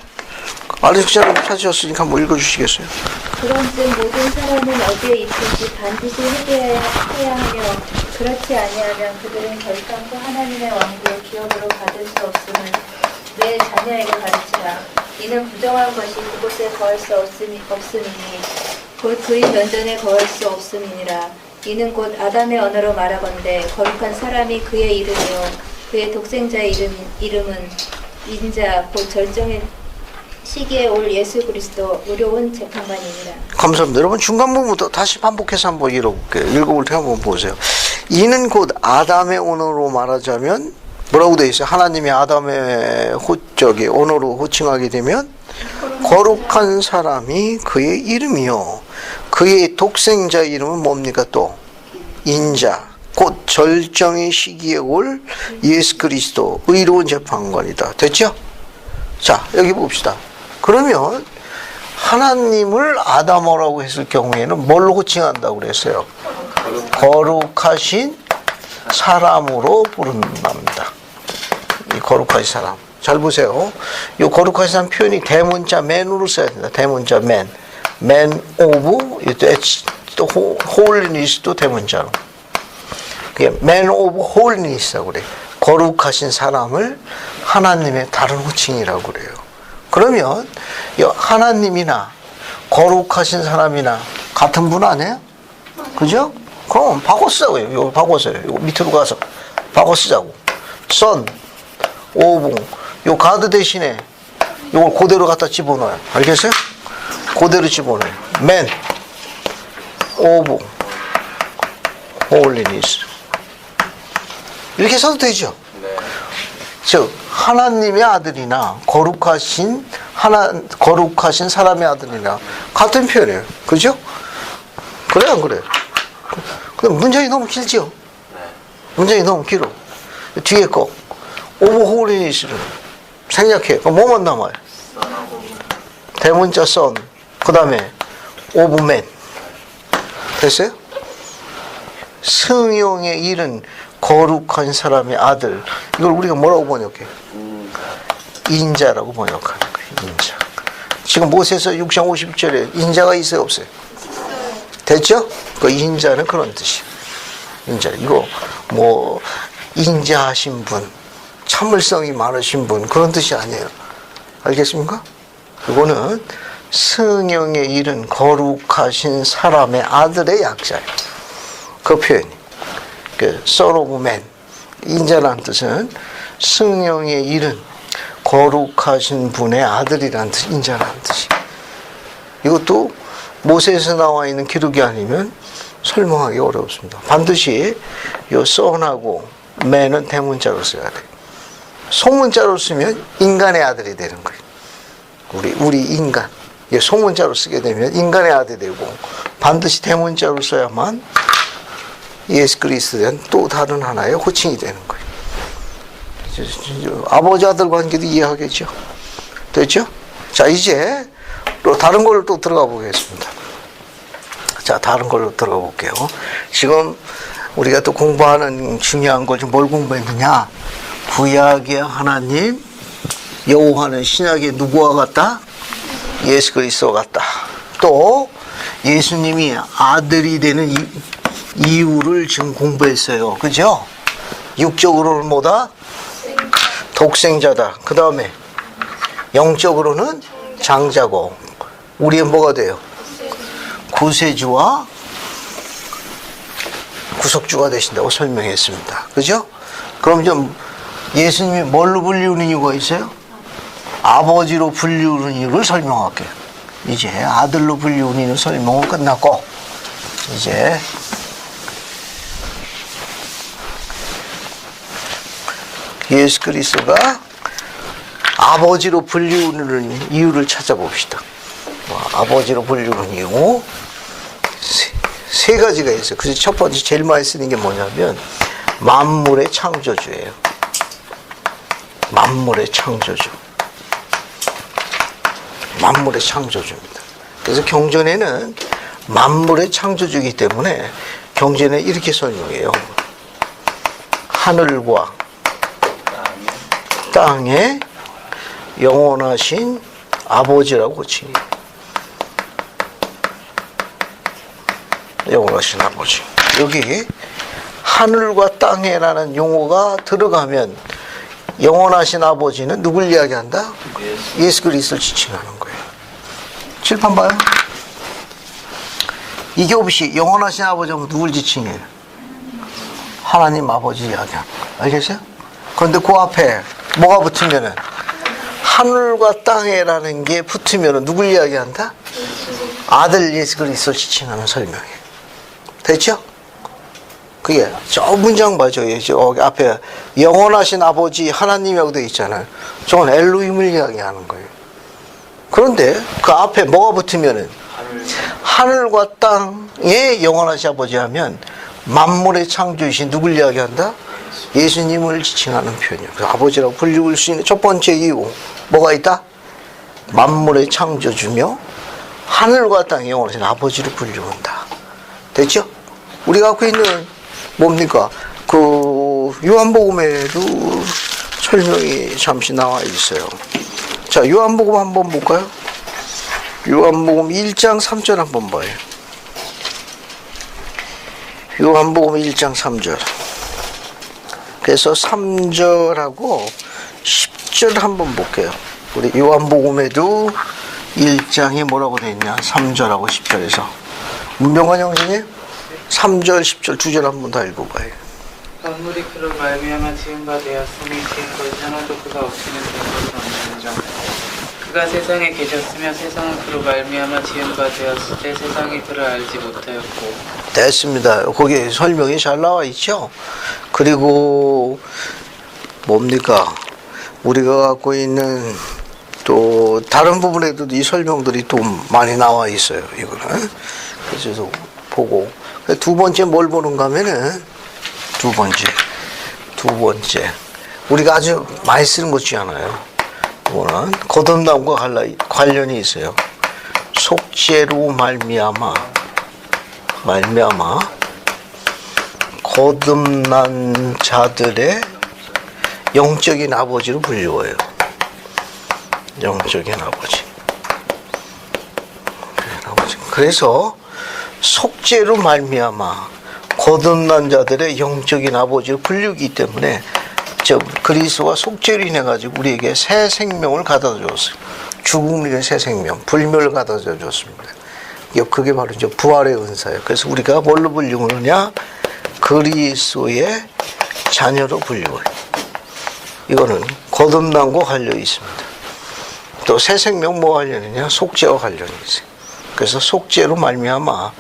아르식자님 찾으셨으니까 한번 읽어주시겠어요? 그런즉 모든 사람은 어디에 있든지 반드시 회개해야 하며 그렇지 아니하면 그들은 결단코 하나님의 왕국을 기업으로 받을 수 없음을 내 자녀에게 가르치라. 이는 부정한 것이 그곳에 거할 수 없음이니 곧 그의 면전에 거할 수 없음이니라. 이는 곧 아담의 언어로 말하건대 거룩한 사람이 그의 이름이요 그의 독생자의 이름은 인자 곧 절정의 시기에 올 예수 그리스도 의로운 재판관이니라. 감사합니다. 여러분 중간 부분부터 다시 반복해서 한번 읽어볼게요. 읽어볼 때 한번 보세요. 이는 곧 아담의 언어로 말하자면 뭐라고 되어 있어요? 하나님이 아담의 언어로 호칭하게 되면 거룩한 사람이 그의 이름이요 그의 독생자 이름은 뭡니까? 또 인자 곧 절정의 시기에 올 예수 그리스도 의로운 재판관이다. 됐죠? 자, 여기 봅시다. 그러면 하나님을 아담어라고 했을 경우에는 뭘로 호칭한다고 그랬어요? 거룩하신 사람으로 부른답니다. 이 거룩하신 사람. 잘 보세요. 이 거룩하신 사람 표현이 대문자 man으로 써야 된다. 대문자 man. man of, 또 holiness도 대문자로. 그게 man of holiness라고 그래요. 거룩하신 사람을 하나님의 다른 호칭이라고 그래요. 그러면 하나님이나 거룩하신 사람이나 같은 분 아니에요? 그죠? 그럼 바꿔 쓰자고요. 이거 바꿔서요. 이거 밑으로 가서 바꿔 쓰자고. son, of, 요 가드 대신에 이걸 그대로 갖다 집어넣어요. 알겠어요? 그대로 집어넣어요. man, of, holiness. 이렇게 써도 되죠? 즉 하나님의 아들이나 거룩하신 사람의 아들이나 같은 표현이에요. 그죠? 그래 안 그래요? 근데 문장이 너무 길죠? 문장이 너무 길어. 뒤에 거 오브 호리니스를 생략해. 그럼 뭐만 남아요? 대문자 son 그 다음에 오브 맨. 됐어요? 성령의 일은 거룩한 사람의 아들. 이걸 우리가 뭐라고 번역해? 인자라고 번역하는 거예요. 인자. 지금 모세서 6장 50절에 인자가 있어요, 없어요? 됐죠? 그 인자는 그런 뜻이에요. 인자. 이거 뭐 인자하신 분, 참을성이 많으신 분 그런 뜻이 아니에요. 알겠습니까? 이거는 성령의 일은 거룩하신 사람의 아들의 약자예요. 그 표현이. 그 Son of Man. 인자라는 뜻은 성령의 일은 거룩하신 분의 아들이라는 뜻, 인자라는 뜻이. 이것도 모세에서 나와 있는 기록이 아니면 설명하기 어렵습니다. 반드시 이 Son하고 Man은 대문자로 써야 돼요. 소문자로 쓰면 인간의 아들이 되는 거예요. 우리 인간. 소문자로 쓰게 되면 인간의 아들이 되고 반드시 대문자로 써야만 예수 그리스도에 대한 또 다른 하나의 호칭이 되는 거예요. 아버지 아들 관계도 이해하겠죠. 됐죠? 자, 이제 또 다른 걸로 또 들어가 보겠습니다. 자, 다른 걸로 들어가 볼게요. 지금 우리가 또 공부하는 중요한 걸 좀 뭘 공부했느냐? 구약의 하나님, 여호와는 신약의 누구와 같다? 예수 그리스도와 같다. 또 예수님이 아들이 되는 이유를 지금 공부했어요. 그죠? 육적으로는 뭐다? 독생자다. 그 다음에 영적으로는 장자고 우리의 뭐가 돼요? 구세주와 구속주가 되신다고 설명했습니다. 그죠? 그럼 좀 예수님이 뭘로 불리우는 이유가 있어요? 아버지로 불리우는 이유를 설명할게요. 이제 아들로 불리우는 이유 설명은 끝났고 이제 예수 그리스도가 아버지로 불리우는 이유를 찾아봅시다. 아버지로 불리우는 이유 세 가지가 있어요. 그래서 첫 번째 제일 많이 쓰는 게 뭐냐면 만물의 창조주예요. 만물의 창조주. 만물의 창조주입니다. 그래서 경전에는 만물의 창조주이기 때문에 경전에 이렇게 설명해요. 하늘과 땅에 영원하신 아버지라고 호칭해요. 영원하신 아버지. 여기 하늘과 땅에라는 용어가 들어가면 영원하신 아버지는 누굴 이야기한다? 예수 그리스도를 지칭하는 거예요. 칠판 봐요. 이게 없이 영원하신 아버지는 누굴 지칭해요? 하나님 아버지 이야기하는 거예요. 알겠어요? 그런데 그 앞에 뭐가 붙으면은 하늘과 땅에라는 게 붙으면은 누굴 이야기한다? 아들 예수 그리스도를 지칭하는 설명이에요. 됐죠? 그게 저 문장 봐죠. 여기 앞에 영원하신 아버지 하나님이라고 되어 있잖아요. 저건 엘로힘을 이야기하는 거예요. 그런데 그 앞에 뭐가 붙으면은 하늘과 땅에 영원하신 아버지 하면 만물의 창조이신 누굴 이야기한다? 예수님을 지칭하는 표현이에요. 그래서 아버지라고 불리울 수 있는 첫 번째 이유 뭐가 있다? 만물의 창조주며 하늘과 땅에 영원하신 아버지를 불리운다. 됐죠? 우리가 갖고 있는 뭡니까? 그 요한복음에도 설명이 잠시 나와 있어요. 자, 요한복음 한번 볼까요? 요한복음 1장 3절 한번 봐요. 요한복음 1장 3절. 그래서 3절하고 10절 한번 볼게요. 우리 요한복음에도 1장이 뭐라고 되어 있냐? 3절하고 10절에서. 문병관 형제님 3절 10절 두 절 한번 다 읽어봐요. 만물이 그로 말미암아 지은 바 되었으니 지은 것이 하나도 그가 없이는 된 것이 없느니라. 그가 세상에 계셨으며 세상은 그로 말미암아 지은 바 되었을 때 세상이 그를 알지 못하였고. 됐습니다. 거기에 설명이 잘 나와 있죠. 그리고 뭡니까? 우리가 갖고 있는 또 다른 부분에도 이 설명들이 또 많이 나와 있어요. 이거는 그래서 보고 두 번째 뭘 보는가 하면은 두 번째 우리가 아주 많이 쓰는 것 중에 하나예요. 이거는 거듭남과 관련이 있어요. 속죄로 말미암아 거듭난 자들의 영적인 아버지로 불리워요. 영적인 아버지. 그래서 속죄로 말미암아 거듭난 자들의 영적인 아버지로 불리기 때문에 그리스도가 속죄로 인해 가지고 우리에게 새 생명을 갖다 줬어요. 죽음을 위해 새 생명, 불멸을 갖다 줬습니다. 그게 바로 이제 부활의 은사예요. 그래서 우리가 뭘로 불리우느냐? 그리스도의 자녀로 불리워요. 이거는 거듭난과 관련이 있습니다. 또 새 생명 뭐 관련이냐? 속죄와 관련이 있어요. 그래서 속죄로 말미암아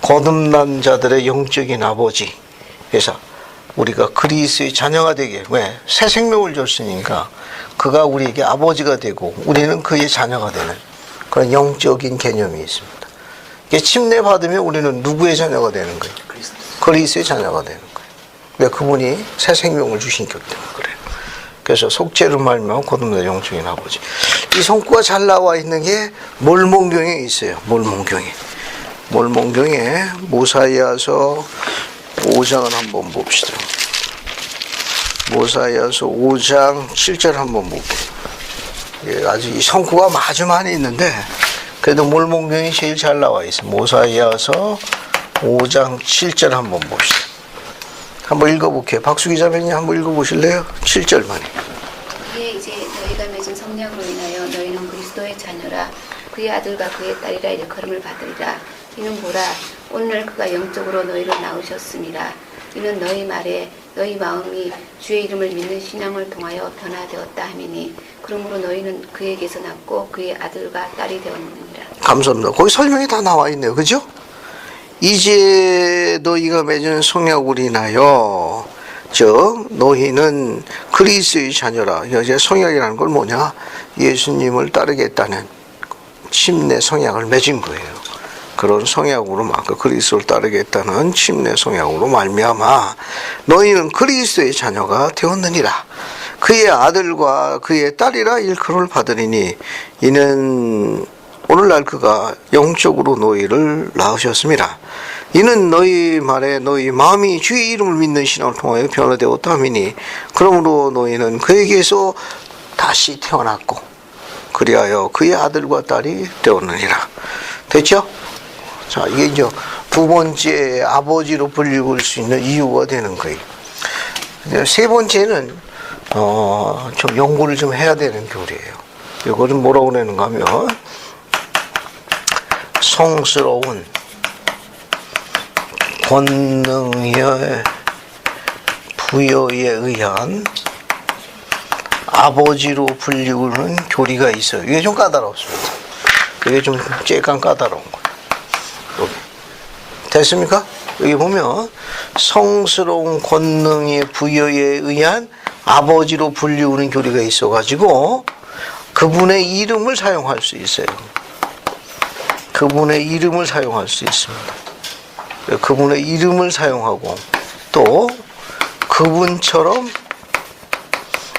거듭난 자들의 영적인 아버지. 그래서 우리가 그리스도의 자녀가 되게 왜? 새 생명을 줬으니까 그가 우리에게 아버지가 되고 우리는 그의 자녀가 되는 그런 영적인 개념이 있습니다. 이게 침례받으면 우리는 누구의 자녀가 되는 거예요? 그리스도의 자녀가 되는 거예요. 왜? 그분이 새 생명을 주신 것 때문에 그래요. 그래서 속죄로 말미암아 거듭난 영적인 아버지. 이 성구가 잘 나와 있는 게 몰몬경에 있어요. 몰몬경에 모사이아서 5장을 한번 봅시다. 모사이아서 5장 7절 한번 볼게요. 예, 아주 이 성구가 아주 많이 있는데 그래도 몰몬경이 제일 잘 나와 있어요. 모사이아서 5장 7절 한번 봅시다. 한번 읽어볼게요. 박수기 자매님 한번 읽어보실래요? 7절만이. 그의 이제 너희가 맺은 성령으로 인하여 너희는 그리스도의 자녀라. 그의 아들과 그의 딸이라 일컬음을 받으리라. 이는 보라, 오늘 그가 영적으로 너희를 낳으셨음이라. 이는 너희 말에 너희 마음이 주의 이름을 믿는 신앙을 통하여 변화되었다 하미니 그러므로 너희는 그에게서 낳고 그의 아들과 딸이 되었느니라. 감사합니다. 거기 설명이 다 나와 있네요. 그죠? 이제 너희가 맺은 성약으로 인하여 즉 너희는 그리스도의 자녀라. 이제 성약이라는 건 뭐냐? 예수님을 따르겠다는 침례 성약을 맺은 거예요. 그런 성약으로 그리스도를 따르겠다는 침례 성약으로 말미암아 너희는 그리스도의 자녀가 되었느니라. 그의 아들과 그의 딸이라 일컬음을 받으리니 이는 오늘날 그가 영적으로 너희를 낳으셨습니다. 이는 너희 말에 너희 마음이 주의 이름을 믿는 신앙을 통하여 변화되었다 하미니 그러므로 너희는 그에게서 다시 태어났고 그리하여 그의 아들과 딸이 되었느니라. 됐죠? 자, 이게 이제 두 번째 아버지로 불릴 수 있는 이유가 되는 거예요. 세 번째는 좀 연구를 좀 해야 되는 교리예요. 이거는 뭐라고 그러는가 하면 성스러운 권능의 부여에 의한 아버지로 불리우는 교리가 있어요. 이게 좀 까다롭습니다. 이게 좀 쬐깐 까다로운 거예요. 여기. 됐습니까? 여기 보면 성스러운 권능의 부여에 의한 아버지로 불리우는 교리가 있어가지고 그분의 이름을 사용할 수 있어요. 그분의 이름을 사용할 수 있습니다. 그분의 이름을 사용하고 또 그분처럼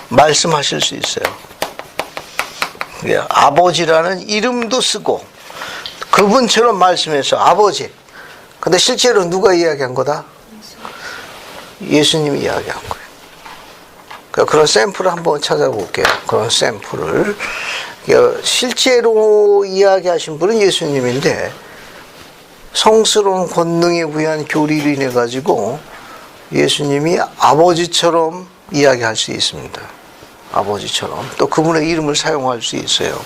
말씀하실 수 있어요. 아버지라는 이름도 쓰고 그분처럼 말씀해서 아버지. 근데 실제로 누가 이야기한 거다? 예수님이 이야기한 거예요. 그런 샘플을 한번 찾아볼게요. 그런 샘플을. 실제로 이야기하신 분은 예수님인데 성스러운 권능에 부여한 교리로 인해 가지고 예수님이 아버지처럼 이야기할 수 있습니다. 아버지처럼. 또 그분의 이름을 사용할 수 있어요.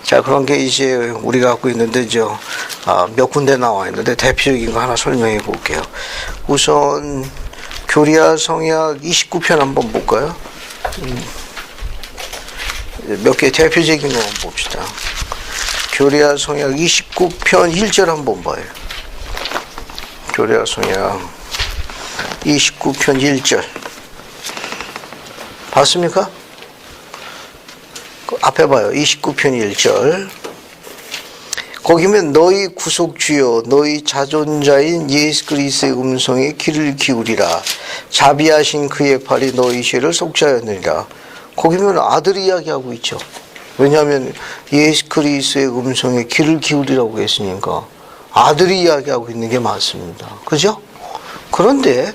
자, 그런 게 이제 우리가 갖고 있는데 몇 군데 나와 있는데 대표적인 거 하나 설명해 볼게요. 우선 교리야 성약 29편 한번 볼까요? 몇 개 대표적인 거 한번 봅시다. 교리야 성약 29편 1절 한번 봐요. 교리야 성약 29편 1절 봤습니까? 그 앞에 봐요. 29편 1절. 거기면 너희 구속주여 너희 자존자인 예수 그리스도의 음성에 귀를 기울이라. 자비하신 그의 팔이 너희 죄를 속죄하였느니라. 거기면 아들이 이야기하고 있죠. 왜냐하면 예수 그리스도의 음성에 귀를 기울이라고 했으니까 아들이 이야기하고 있는 게 맞습니다. 그죠? 그런데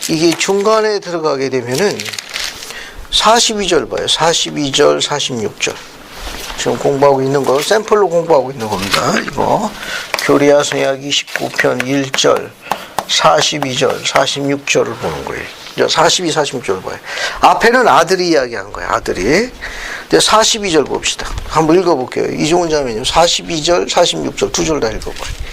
이게 중간에 들어가게 되면은 42절 봐요. 42절, 46절. 지금 공부하고 있는 거, 샘플로 공부하고 있는 겁니다. 이거. 교리야성약 29편 1절, 42절, 46절을 보는 거예요. 42, 46절 봐요. 앞에는 아들이 이야기한 거예요. 아들이. 이제 42절 봅시다. 한번 읽어볼게요. 이종훈 자매님 42절, 46절 두 절 다 읽어봐요.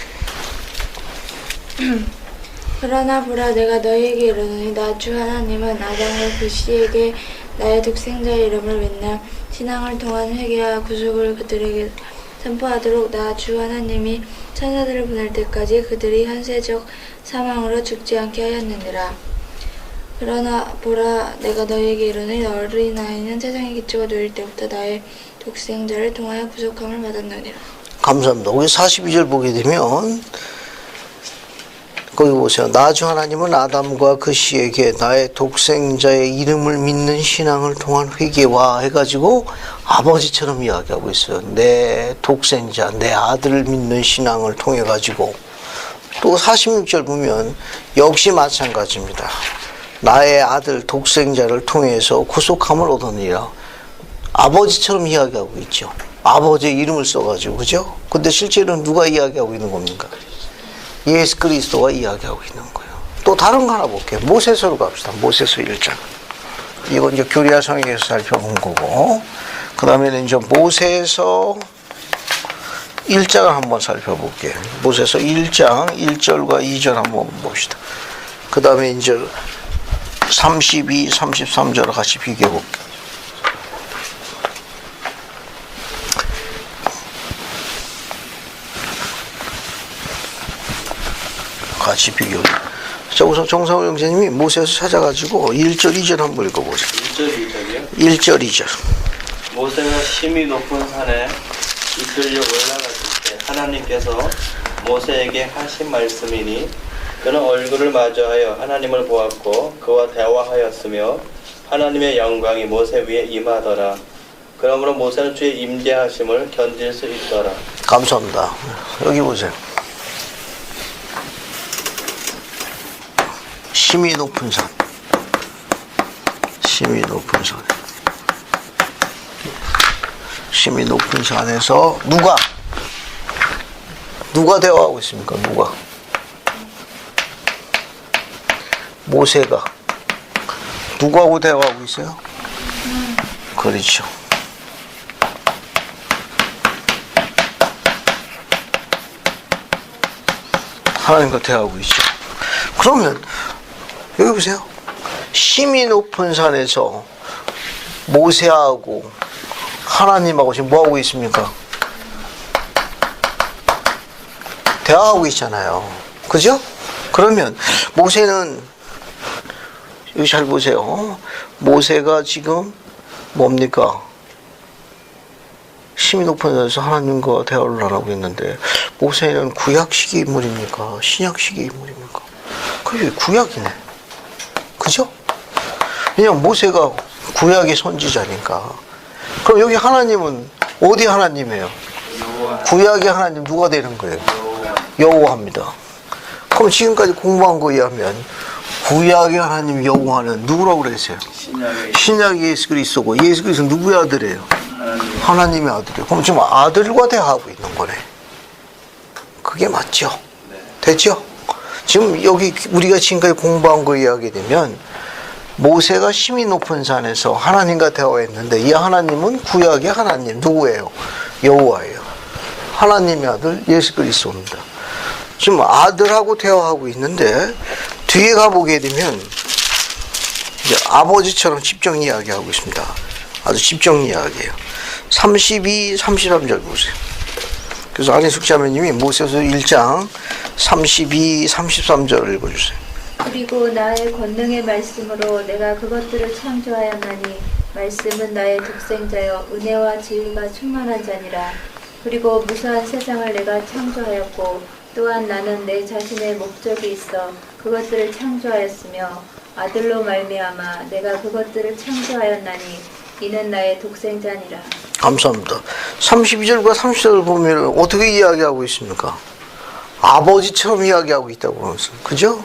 그러나 보라 내가 너희에게 이르노니 나 주 하나님은 아담과 그 씨에게 나의 독생자의 이름을 믿는 신앙을 통한 회개와 구속을 그들에게 선포하도록 나 주 하나님이 천사들을 보낼 때까지 그들이 현세적 사망으로 죽지 않게 하였느니라. 그러나 보라 내가 너희에게 이르노니 어린아이는 세상의 기초가 놓일 때부터 나의 독생자를 통하여 구속함을 받았느니라. 감사합니다. 우리 42절 보게 되면 거기 보세요. 나 주 하나님은 아담과 그 씨에게 나의 독생자의 이름을 믿는 신앙을 통한 회개와 해가지고 아버지처럼 이야기하고 있어요. 내 독생자, 내 아들을 믿는 신앙을 통해 가지고 또 46절 보면 역시 마찬가지입니다. 나의 아들 독생자를 통해서 구속함을 얻었느니라. 아버지처럼 이야기하고 있죠. 아버지의 이름을 써가지고 그죠? 근데 실제로는 누가 이야기하고 있는 겁니까? 예수 그리스도가 이야기하고 있는 거예요. 또 다른 거 하나 볼게요. 모세서로 갑시다. 모세서 1장. 이건 이제 교리야성에서 살펴본 거고, 그 다음에는 이제 모세서 1장을 한번 살펴볼게요. 모세서 1장 1절과 2절 한번 봅시다. 그 다음에 이제 32, 33절을 같이 비교해 볼게요. 같이 비교. 자, 우선 정상호 형제님이 모세에서 찾아가지고 1절, 2절 한번 읽어보세요. 1절, 2절이요? 1절, 2절. 모세가 심히 높은 산에 이끌려 올라갔을 때 하나님께서 모세에게 하신 말씀이니 그는 얼굴을 마주하여 하나님을 보았고 그와 대화하였으며 하나님의 영광이 모세 위에 임하더라. 그러므로 모세는 주의 임재하심을 견딜 수 있더라. 감사합니다. 여기 보세요. 심히 높은 산. 심히 높은 산. 심히 높은 산에서 누가 대화하고 있습니까? 누가? 모세가 누구하고 대화하고 있어요? 그렇죠. 하나님과 대화하고 있죠. 그러면 여기 보세요. 심히 높은 산에서 모세하고 하나님하고 지금 뭐하고 있습니까? 대화하고 있잖아요. 그죠? 그러면 모세는 여기 잘 보세요. 모세가 지금 뭡니까? 심히 높은 산에서 하나님과 대화를 하고 있는데 모세는 구약식의 인물입니까? 신약식의 인물입니까? 그게 구약이네. 그죠? 왜냐면 모세가 구약의 선지자니까. 그럼 여기 하나님은 어디 하나님이에요? 구약의 하나님 누가 되는 거예요? 여호와입니다. 그럼 지금까지 공부한 거에 의하면 구약의 하나님 여호와는 누구라고 그랬어요? 신약의 예수 그리스도고 예수 그리스도는 누구의 아들이에요? 하나님의 아들이에요. 그럼 지금 아들과 대화하고 있는 거네. 그게 맞죠? 됐죠? 지금 여기 우리가 지금까지 공부한 거 이야기 되면 모세가 심히 높은 산에서 하나님과 대화했는데 이 하나님은 구약의 하나님 누구예요? 여호와예요. 하나님의 아들 예수 그리스도입니다. 지금 아들하고 대화하고 있는데 뒤에 가보게 되면 이제 아버지처럼 집정 이야기하고 있습니다. 아주 집정 이야기예요. 32, 33절 보세요. 그래서 안희숙 자매님이 모세서 1장 32, 33절을 읽어주세요. 그리고 나의 권능의 말씀으로 내가 그것들을 창조하였나니 말씀은 나의 독생자여 은혜와 지혜가 충만한 자니라. 그리고 무수한 세상을 내가 창조하였고 또한 나는 내 자신의 목적이 있어 그것들을 창조하였으며 아들로 말미암아 내가 그것들을 창조하였나니 이는 나의 독생자니라. 감사합니다. 32절과 30절을 보면 어떻게 이야기하고 있습니까? 아버지처럼 이야기하고 있다고 그러면서. 그죠?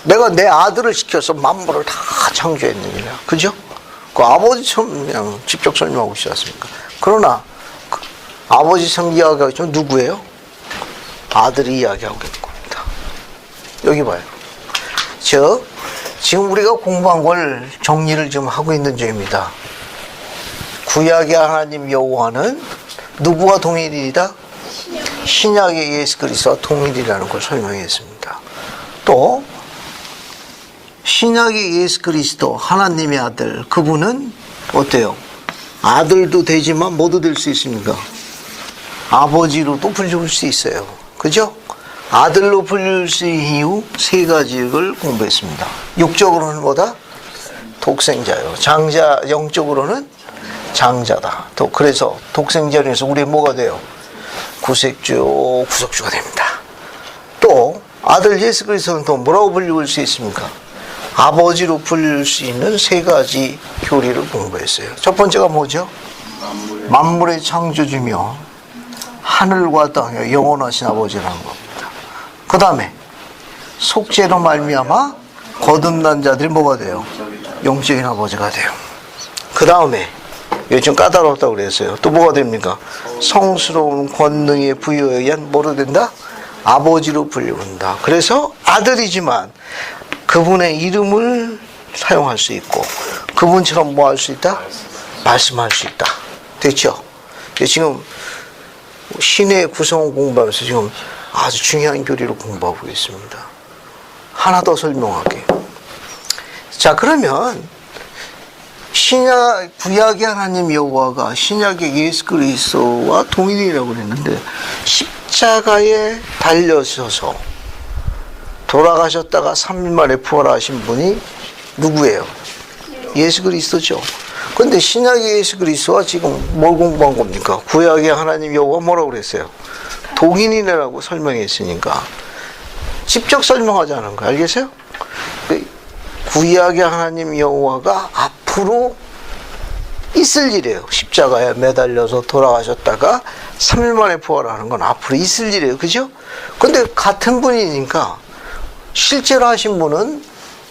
내가 내 아들을 시켜서 만물을 다 창조했느니라. 그죠? 그 아버지처럼 그냥 직접 설명하고 있지 않습니까? 그러나 그 아버지처럼 이야기하고 있지만 누구예요? 아들이 이야기하고 있는 겁니다. 여기 봐요. 즉 지금 우리가 공부한 걸 정리를 좀 하고 있는 중입니다. 구약의 하나님 여호와는 누구와 동일이다? 신약의 예수 그리스도와 동일이라는 걸 설명했습니다. 또 신약의 예수 그리스도 하나님의 아들, 그분은 어때요? 아들도 되지만 뭐도 될 수 있습니까? 아버지로도 불릴 수 있어요. 그죠? 아들로 불릴 수 있는 이유 세 가지를 공부했습니다. 육적으로는 뭐다? 독생자요. 장자, 영적으로는 장자다. 또 그래서 독생자에서 우리 뭐가 돼요? 구속주가 됩니다. 또 아들 예수 그리스도는 또 뭐라고 불릴 수 있습니까? 아버지로 불릴 수 있는 세 가지 교리를 공부했어요. 첫 번째가 뭐죠? 만물의 창조주며 하늘과 땅의 영원하신 아버지라는 겁니다. 그 다음에 속죄로 말미암아 거듭난 자들이 뭐가 돼요? 영적인 아버지가 돼요. 그 다음에 요즘 까다롭다고 그랬어요. 또 뭐가 됩니까? 성스러운 권능의 부여에 의한 뭐로 된다? 아버지로 불린다. 그래서 아들이지만 그분의 이름을 사용할 수 있고 그분처럼 뭐 할 수 있다? 말씀할 수 있다. 됐죠? 지금 신의 구성을 공부하면서 지금 아주 중요한 교리를 공부하고 있습니다. 하나 더 설명할게요. 자, 그러면 구약의 하나님 여호와가 신약의 예수 그리스도와 동일이라고 그랬는데 십자가에 달려서서 돌아가셨다가 3일 만에 부활하신 분이 누구예요? 예수 그리스도죠. 그런데 신약의 예수 그리스도와 지금 뭘 공부한 겁니까? 구약의 하나님 여호와 뭐라고 그랬어요? 동일이라고 설명했으니까 직접 설명하자는 거 알겠어요? 구약의 하나님 여호와가 앞으로 있을 일이에요. 십자가에 매달려서 돌아가셨다가 3일 만에 부활하는 건 앞으로 있을 일이에요. 그죠? 근데 같은 분이니까 실제로 하신 분은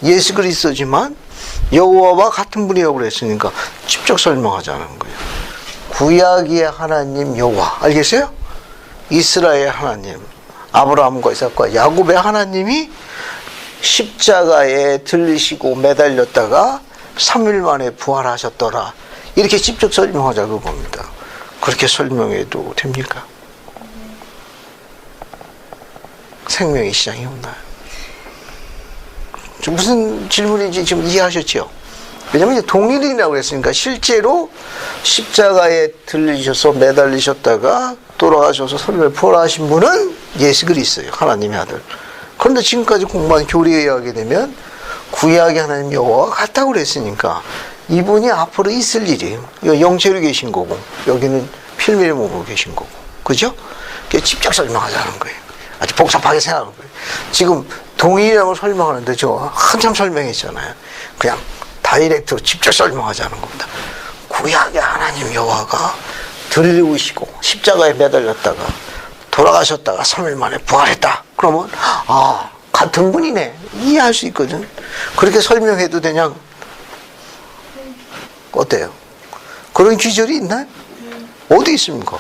예수 그리스도지만 여호와와 같은 분이라고 그랬으니까 직접 설명하자는 거예요. 구약의 하나님 여호와 알겠어요? 이스라엘 하나님 아브라함과 이삭과 야곱의 하나님이 십자가에 들리시고 매달렸다가 3일 만에 부활하셨더라. 이렇게 직접 설명하자고 봅니다. 그렇게 설명해도 됩니까? 생명의 시장이 없나요? 무슨 질문인지 지금 이해하셨죠? 왜냐하면 이제 동일이라고 했으니까 실제로 십자가에 들리셔서 매달리셨다가 돌아가셔서 설명을 부활하신 분은 예수 그리스도예요. 하나님의 아들. 그런데 지금까지 공부한 교리에 의하게 되면 구약의 하나님 여호와가 같다고 그랬으니까 이분이 앞으로 있을 일이에요. 영체로 계신 거고 여기는 필미의 몸으로 계신 거고 그죠? 직접 설명하자는 거예요. 아주 복잡하게 생각하는 거예요. 지금 동일이라고 설명하는데 저 한참 설명했잖아요. 그냥 다이렉트로 직접 설명하자는 겁니다. 구약의 하나님 여호와가 들리우시고 십자가에 매달렸다가 돌아가셨다가 3일 만에 부활했다. 그러면 같은 분이네. 이해할 수 있거든. 그렇게 설명해도 되냐? 어때요? 그런 귀절이 있나요? 어디 있습니까?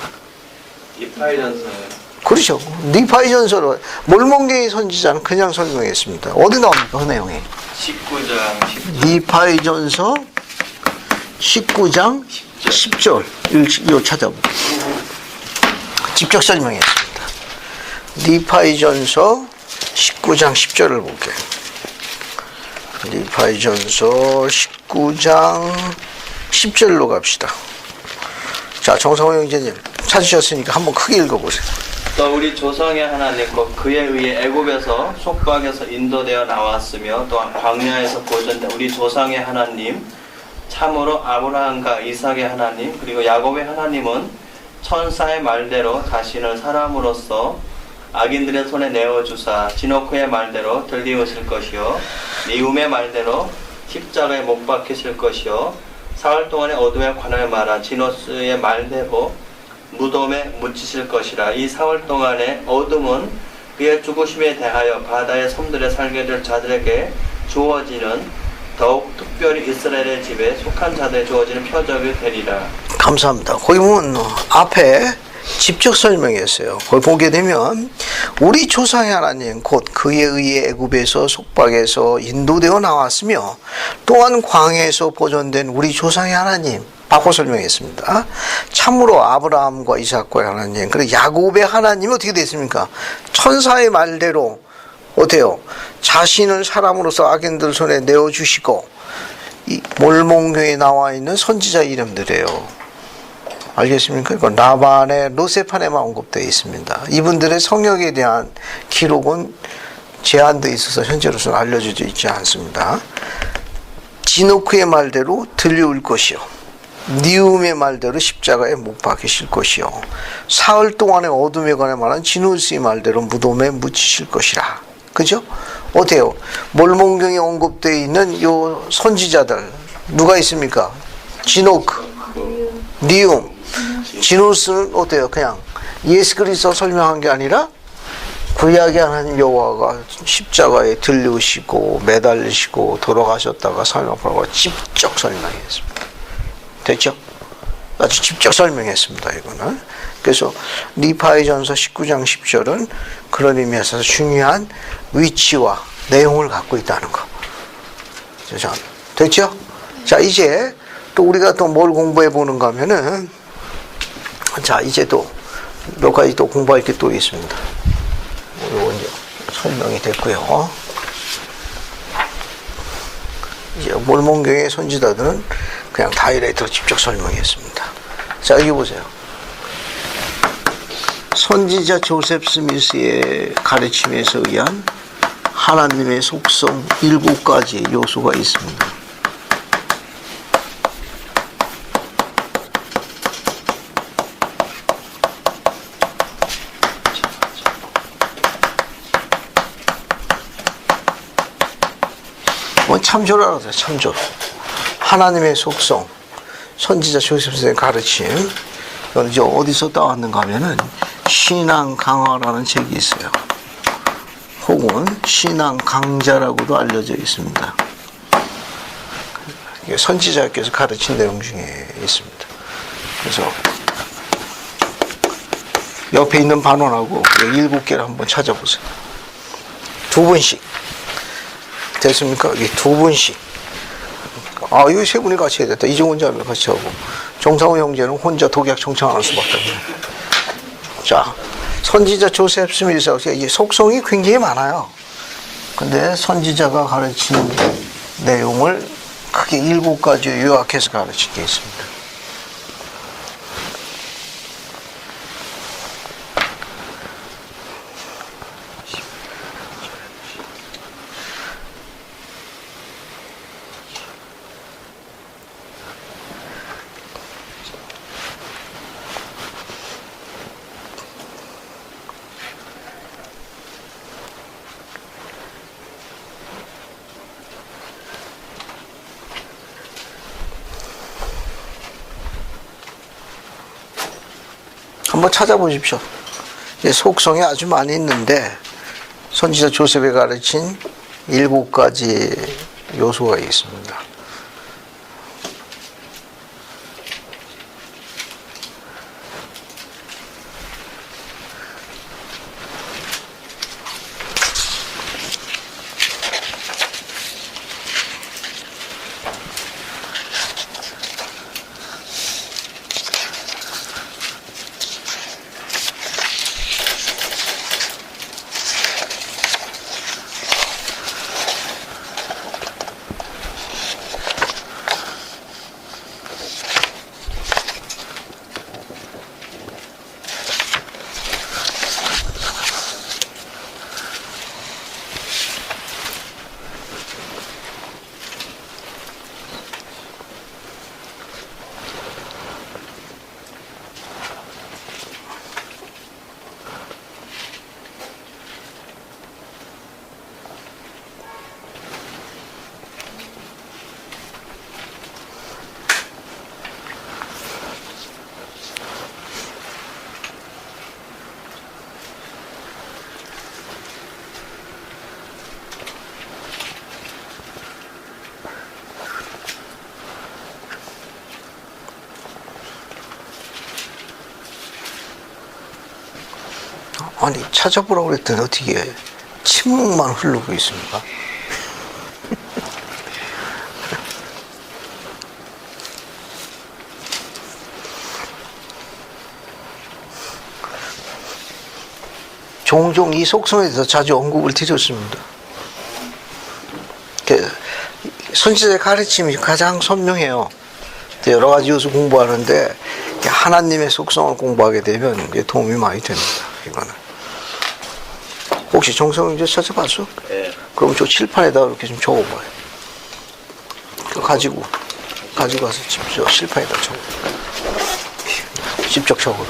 이파이전서에 그렇죠. 니파이전서로 몰몬계의 선지자는 그냥 설명했습니다. 어디 나옵니까? 그 내용이? 19장 니파이전서 19장 10절. 이거 찾아볼게요. 직접 설명했습니다. 니파이전서 19장 10절을 볼게요. 니파이전서 19장 10절로 갑시다. 자, 정성호 형제님 찾으셨으니까 한번 크게 읽어보세요. 또 우리 조상의 하나님과 그에 의해 애굽에서 속박에서 인도되어 나왔으며 또한 광야에서 보존된 우리 조상의 하나님 참으로 아브라함과 이삭의 하나님 그리고 야곱의 하나님은 천사의 말대로 자신을 사람으로서 악인들의 손에 내어주사 지노크의 말대로 들리우실 것이요 미움의 말대로 십자가에 못 박히실 것이요 사흘 동안의 어둠의 관을 말아 지노스의 말대로 무덤에 묻히실 것이라. 이 사흘 동안의 어둠은 그의 죽으심에 대하여 바다의 섬들에 살게 될 자들에게 주어지는 더욱 특별히 이스라엘의 집에 속한 자들에 주어지는 표적이 되리라. 감사합니다. 거기 보면 앞에 직접 설명했어요. 그걸 보게 되면 우리 조상의 하나님 곧 그에 의해 애굽에서 속박에서 인도되어 나왔으며 또한 광야에서 보존된 우리 조상의 하나님 바꿔 설명했습니다. 참으로 아브라함과 이삭과의 하나님 그리고 야곱의 하나님이 어떻게 됐습니까? 천사의 말대로 어때요? 자신을 사람으로서 악인들 손에 내어주시고 이 몰몬교에 나와 있는 선지자 이름들이에요. 알겠습니까? 이건 라반의 로세판에만 언급되어 있습니다. 이분들의 성역에 대한 기록은 제한되어 있어서 현재로서는 알려져 있지 않습니다. 지노크의 말대로 들려올 것이요. 니움의 말대로 십자가에 못 박히실 것이요. 사흘 동안의 어둠에 관해 말한 지누스의 말대로 무덤에 묻히실 것이라. 그죠? 어때요? 몰몬경에 언급되어 있는 요 선지자들 누가 있습니까? 지노크, 니움, 지누스는 어때요? 그냥 예수 그리스도 설명한 게 아니라 구약의 하나님 여호와가 십자가에 들려오시고 매달리시고 돌아가셨다가 사명하고 직접 설명했습니다. 됐죠? 아주 직접 설명했습니다. 이거는. 그래서 리파이전서 19장 10절은 그런 의미에서 중요한 위치와 내용을 갖고 있다는 거. 됐죠? 자, 이제 또 우리가 또 뭘 공부해 보는가 하면은, 자, 이제 또 몇 가지 또 공부할 게 또 있습니다. 이거 이제 설명이 됐고요. 이제 몰몬경의 선지자들은 그냥 다이렉트로 직접 설명했습니다. 자, 여기 보세요. 선지자 조셉 스미스의 가르침에서 의한 하나님의 속성 7가지 요소가 있습니다. 참조를 알아서 참조. 하나님의 속성, 선지자 조셉 스미스의 가르침. 이건 이제 어디서 따왔는가 하면은 신앙 강화라는 책이 있어요. 혹은 신앙 강자라고도 알려져 있습니다. 이게 선지자께서 가르친 내용 중에 있습니다. 그래서 옆에 있는 반원하고 7개를 한번 찾아보세요. 2분씩. 됐습니까? 여기 2분씩. 아, 이거 3분이 같이 해야 됐다. 이종훈 자매 같이 하고. 정상호 형제는 혼자 독약 청청하는 수밖에 없네요. 자, 선지자 조셉 스미스, 이 속성이 굉장히 많아요. 근데 선지자가 가르친 내용을 크게 7가지 요약해서 가르친 게 있습니다. 한번 찾아보십시오. 속성이 아주 많이 있는데 선지자 조셉이 가르친 7가지 요소가 있습니다. 아니 찾아보라고 그랬더니 어떻게 침묵만 흐르고 있습니까? 종종 이 속성에 대해서 자주 언급을 드렸습니다. 선지자의 가르침이 가장 선명해요. 여러 가지 요소 공부하는데 하나님의 속성을 공부하게 되면 이게 도움이 많이 됩니다. 이거는 혹시 정성윤재 찾아봤어? 네. 그럼 저 칠판에다 이렇게 좀 적어봐요. 가지고 와서 직접 칠판에다 적어. 직접 적어.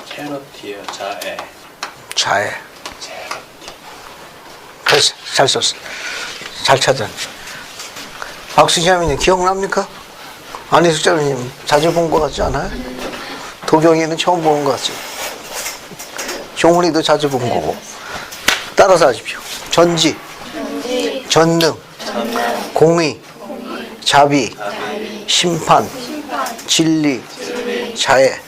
체로티요. 자애. 자애. 그래서 잘 썼어. 잘 찾았네. 박수자매님 기억납니까? 안희숙 자매님 자주 본 것 같지 않아요? 도경이는 처음 보는 것 같지? 종훈이도 자주 본 거고. 따라서 하십시오. 전지, 전능, 공의, 자비, 심판, 진리, 자애.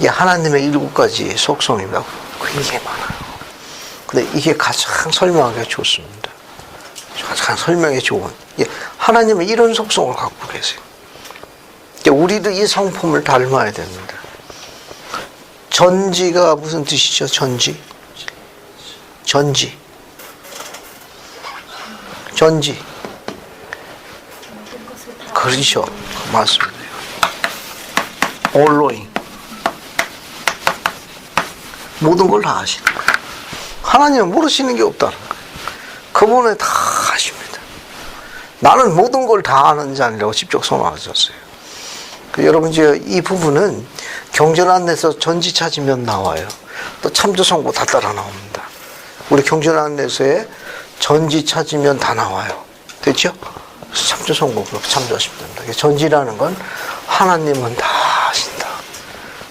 이 하나님의 7가지 속성입니다. 굉장히 많아요. 근데 이게 가장 설명하기가 좋습니다. 가장 설명이 좋은. 하나님은 이런 속성을 갖고 계세요. 우리도 이 성품을 닮아야 됩니다. 전지가 무슨 뜻이죠? 전지. 그렇죠. 맞습니다. All-knowing. 모든 걸 다 아시는 거예요. 하나님은 모르시는 게 없다는 거예요. 그분은 다 아십니다. 나는 모든 걸 다 아는 자라고 직접 선언하셨어요. 여러분 이 부분은 경전안내에서 전지 찾으면 나와요. 또 참조성고 다 따라 나옵니다. 우리 경전안내서에 전지 찾으면 다 나와요. 됐죠? 참조성고 그렇게 참조하시면 됩니다. 전지라는 건 하나님은 다 아신다.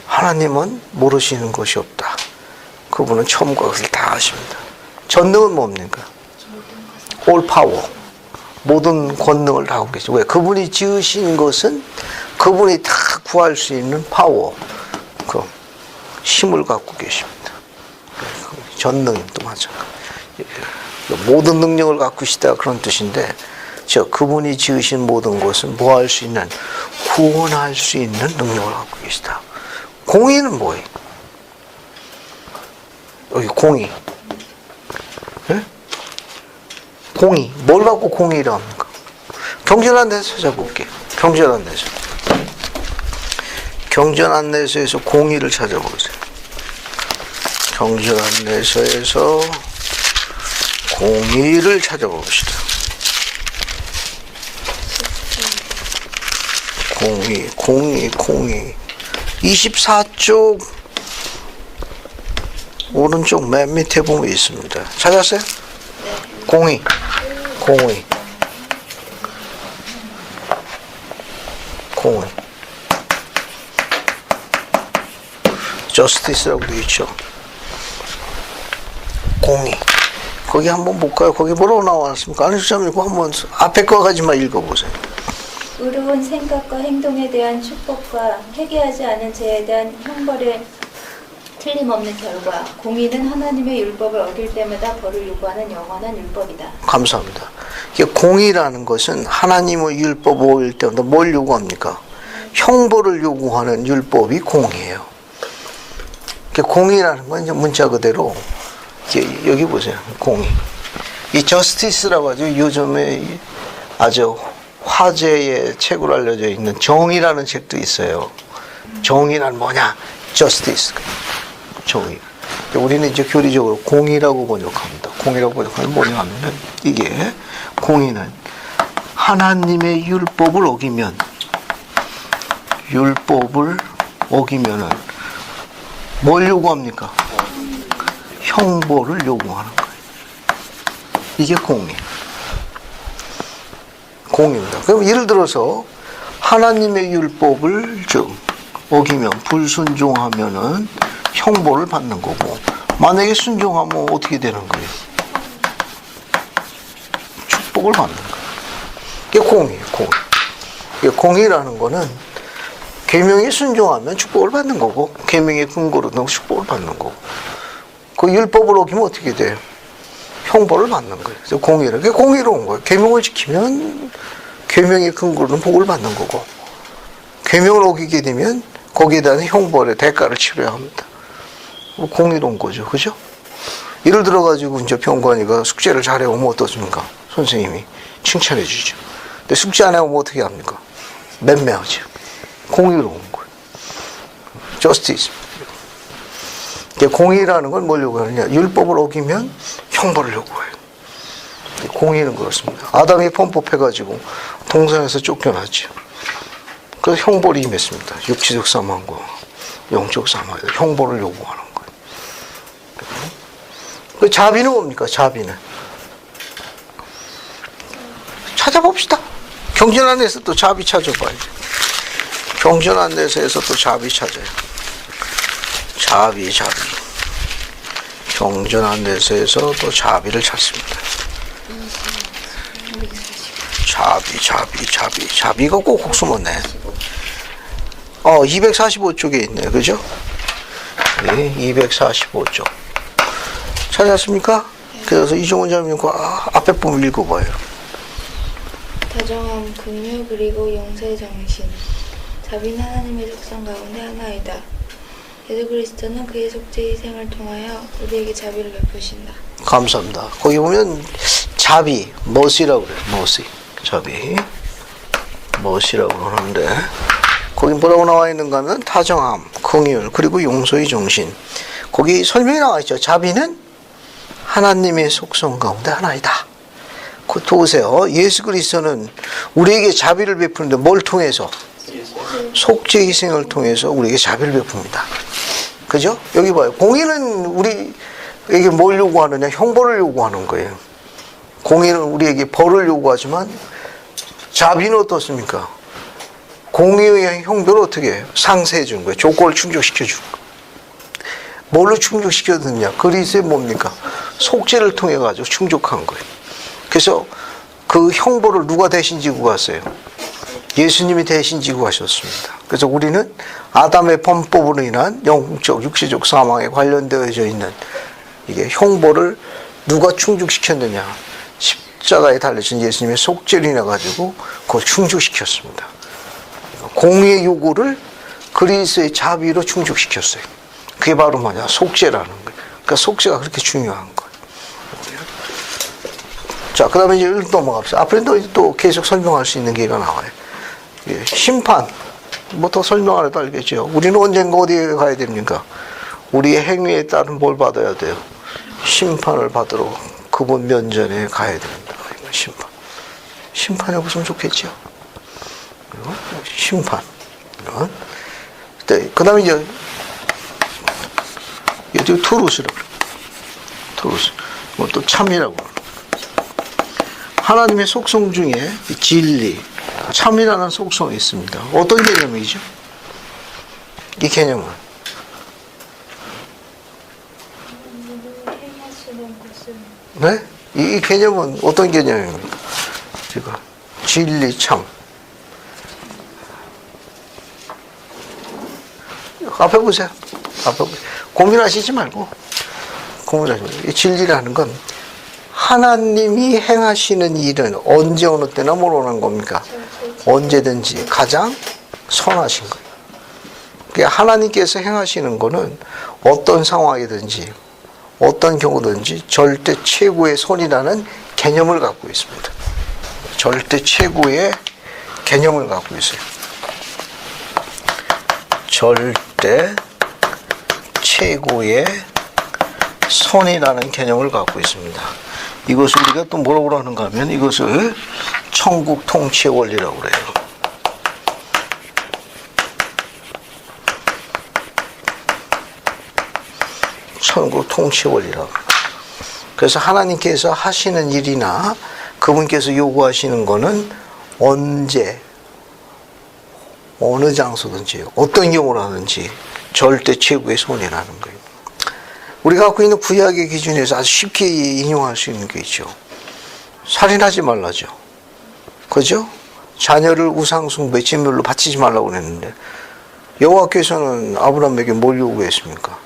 하나님은 모르시는 것이 없다. 그분은 처음과 끝을 다 아십니다. 전능은 뭡니까? All power. 모든 권능을 다 하고 계시죠. 왜? 그분이 지으신 것은 그분이 다 구할 수 있는 파워, 그 힘을 갖고 계십니다. 전능도 마찬가지. 모든 능력을 갖고 계시다 그런 뜻인데, 그분이 지으신 모든 것은 뭐 할 수 있는, 구원할 수 있는 능력을 갖고 계시다. 공의는 뭐예요? 여기 공의. 네? 공의. 뭘 갖고 공의를 합니까? 경전안내서 찾아볼게요. 경전안내서에서 공의를 찾아보세요. 경전안내서에서 공의를 찾아봅시다. 공의. 24쪽 오른쪽 맨 밑에 보면 있습니다. 찾았어요? 공의. justice라고 되어 있죠. 공의. 거기 한번 볼까요? 거기 뭐라고 나왔습니까? 안희숙 자매님 한번 앞에 거까지만 읽어보세요. 의로운 생각과 행동에 대한 축복과 회개하지 않은 죄에 대한 형벌의 틀림없는 결과. 공의는 하나님의 율법을 어길 때마다 벌을 요구하는 영원한 율법이다. 감사합니다. 공의라는 것은 하나님의 율법 어길 때마다 뭘 요구합니까? 형벌을 요구하는 율법이 공의예요. 공의라는 건 이제 문자 그대로 여기 보세요. 공의. 이 저스티스라고 하죠. 요즘에 아주 화제의 책으로 알려져 있는 정의라는 책도 있어요. 정의란 뭐냐? 저스티스. 정의. 우리는 이제 교리적으로 공의라고 번역합니다. 공의라고 번역하면 뭐냐면 이게 공의는 하나님의 율법을 어기면은 뭘 요구합니까? 형벌을 요구하는 거예요. 이게 공의입니다. 그럼 예를 들어서 하나님의 율법을 어기면 불순종하면은 형벌을 받는 거고, 만약에 순종하면 어떻게 되는 거예요? 축복을 받는 거예요. 이게 공의예요. 이게 공의라는 거는 계명에 순종하면 축복을 받는 거고, 계명의 근거로는 축복을 받는 거고, 그 율법을 어기면 어떻게 돼요? 형벌을 받는 거예요. 그래서 공의라는 게 공의로운 거예요. 계명을 지키면 계명의 근거로는 복을 받는 거고, 계명을 어기게 되면 거기에 대한 형벌의 대가를 치러야 합니다. 공의로운 거죠. 그죠? 예를 들어가지고 이제 병관이가 숙제를 잘해오면 어떻습니까? 선생님이 칭찬해 주죠. 근데 숙제 안 해오면 어떻게 합니까? 맴매하죠. 공의로운 거예요. justice. 공의라는 건 뭘 요구하느냐? 율법을 어기면 형벌을 요구해요. 공의는 그렇습니다. 아담이 범법해가지고 동산에서 쫓겨났죠. 그래서 형벌이 임했습니다. 육체적 사망과 영적 사망에 형벌을 요구하는 거예요. 그 자비는 뭡니까? 자비는 찾아봅시다. 경전안에서 또 자비 찾아봐야죠. 경전안에서 또 자비 찾아요. 자비. 경전안에서 또 자비를 찾습니다. 자비가 꼭 숨었네. 245쪽에 있네요. 그죠? 네, 245쪽. 찾았습니까? 그래서 이종원 자매님 앞에 부분 읽어봐요. 다정함, 긍휼 그리고 용서의 정신. 자비는 하나님의 속성 가운데 하나이다. 예수 그리스도는 그의 속죄 희생을 통하여 우리에게 자비를 베푸신다. 감사합니다. 거기 보면 자비, 머시라고 그래요. 머시. 자비. 머시라고 하는데 거기 뭐라고 나와 있는가 하면 다정함, 긍휼, 그리고 용서의 정신. 거기 설명이 나와 있죠. 자비는 하나님의 속성 가운데 하나이다. 그 보세요. 예수 그리스도는 우리에게 자비를 베푸는데 뭘 통해서? 속죄 희생을 통해서 우리에게 자비를 베풉니다. 그죠? 여기 봐요. 공의는 우리에게 뭘 요구하느냐? 형벌을 요구하는 거예요. 공의는 우리에게 벌을 요구하지만 자비는 어떻습니까? 공의의 형벌을 어떻게 해요? 상세해 주는 거예요. 조건을 충족시켜 주는 거예요. 뭘로 충족시켜 주느냐? 그리스도의 뭡니까? 속죄를 통해 가지고 충족한 거예요. 그래서 그 형벌을 누가 대신 지고 갔어요? 예수님이 대신 지고 가셨습니다. 그래서 우리는 아담의 범법으로 인한 영적, 육체적 사망에 관련되어져 있는 이게 형벌을 누가 충족시켰느냐? 십자가에 달리신 예수님의 속죄로 인해 가지고 그걸 충족시켰습니다. 공의의 요구를 그리스도의 자비로 충족시켰어요. 그게 바로 뭐냐? 속죄라는 거예요. 그러니까 속죄가 그렇게 중요한 거예요. 자, 그 다음에 이제 넘어갑시다. 앞으로 또 계속 설명할 수 있는 기회가 나와요. 심판. 뭐 더 설명 안 해도 알겠죠. 우리는 언젠가 어디에 가야 됩니까? 우리의 행위에 따른 뭘 받아야 돼요? 심판을 받으러 그분 면전에 가야 됩니다. 심판이 없으면 좋겠죠. 심판. 그 다음에 이제 여기 투루스라고 그래요. 투루스. 뭐 또 참이라고. 하나님의 속성 중에 진리, 참이라는 속성이 있습니다. 어떤 개념이죠? 이 개념은? 네? 이 개념은 어떤 개념입니까? 지금 진리, 참. 앞에 보세요. 고민하시지 말고. 이 진리라는 건 하나님이 행하시는 일은 언제 어느 때나 뭘 원하는 겁니까? 언제든지 가장 선하신 거예요. 그러니까 하나님께서 행하시는 거는 어떤 상황이든지 어떤 경우든지 절대 최고의 선이라는 개념을 갖고 있습니다. 절대 최고의 개념을 갖고 있어요. 절대 최고의 선이라는 개념을 갖고 있습니다. 이것을 우리가 또 뭐라고 하는가 하면 이것을 천국 통치의 원리라고 그래요. 천국 통치의 원리라고. 그래서 하나님께서 하시는 일이나 그분께서 요구하시는 거는 언제 어느 장소든지 어떤 경우를 하든지 절대 최고의 손이라는 거예요. 우리가 갖고 있는 구약의 기준에서 아주 쉽게 인용할 수 있는 게 있죠. 살인하지 말라죠. 그죠? 자녀를 우상숭배 제물로 바치지 말라고 그랬는데 여호와께서는 아브라함에게 뭘 요구했습니까?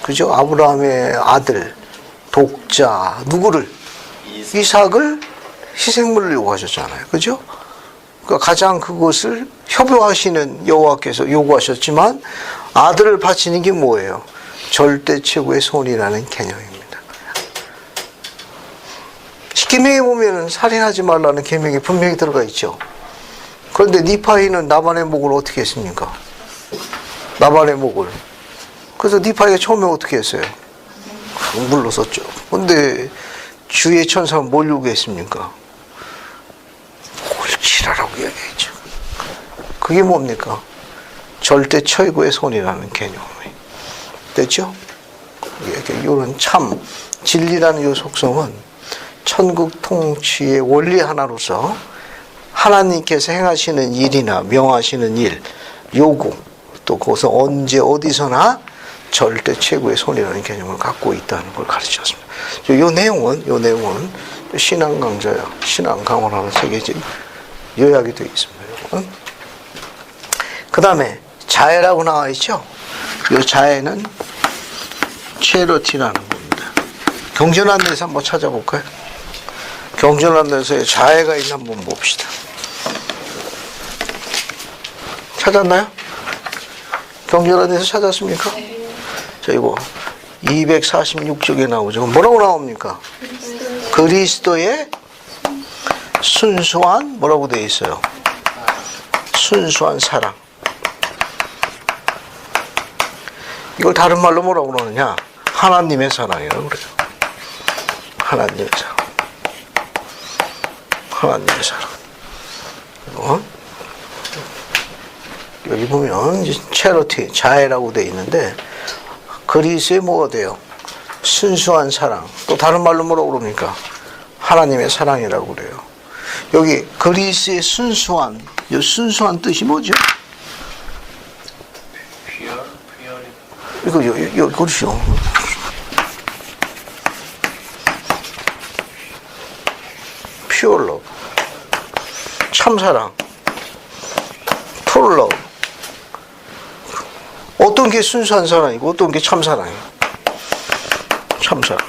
그죠? 아브라함의 아들 독자 누구를? 이삭을 희생물을 요구하셨잖아요. 그죠? 그러니까 가장 그것을 협요하시는 여호와께서 요구하셨지만 아들을 바치는 게 뭐예요? 절대 최고의 손이라는 개념입니다. 십계명에 보면은 살인하지 말라는 계명이 분명히 들어가 있죠. 그런데 니파이는 나반의 목을 어떻게 했습니까? 나반의 목을. 그래서 니파이가 처음에 어떻게 했어요? 물러섰죠. 근데 주의 천사가 뭘 요구했습니까? 치라라고 이야기했죠. 그게 뭡니까? 절대 최고의 손이라는 개념이 됐죠? 이런 참 진리라는 이 속성은 천국 통치의 원리 하나로서 하나님께서 행하시는 일이나 명하시는 일, 요구, 또 거기서 언제 어디서나 절대 최고의 손이라는 개념을 갖고 있다는 걸 가르쳤습니다. 이 내용은 신앙 강좌야, 신앙 강화라는 책에 요약이 되어 있습니다. 그 다음에 자애라고 나와 있죠. 이 자애는 체러티라는 겁니다. 경전한데서 한번 찾아볼까요? 경전한데서에 자애가 있나 한번 봅시다. 찾았나요? 경전한데서 찾았습니까? 자, 이거 246쪽에 나오죠. 뭐라고 나옵니까? 그리스도의 순수한 뭐라고 되어 있어요? 순수한 사랑. 이걸 다른 말로 뭐라고 그러느냐? 하나님의 사랑이라고 그래요. 하나님의 사랑. 하나님의 사랑. 그리고 여기 보면 체러티, 자애라고 되어 있는데 그리스의 뭐가 돼요? 순수한 사랑. 또 다른 말로 뭐라고 그럽니까? 하나님의 사랑이라고 그래요. 여기 그리스의 순수한, 이 순수한 뜻이 뭐죠? 이거 그렇죠. pure love, 참사랑, true love. 어떤 게 순수한 사랑이고 어떤 게 참사랑이에요? 참사랑.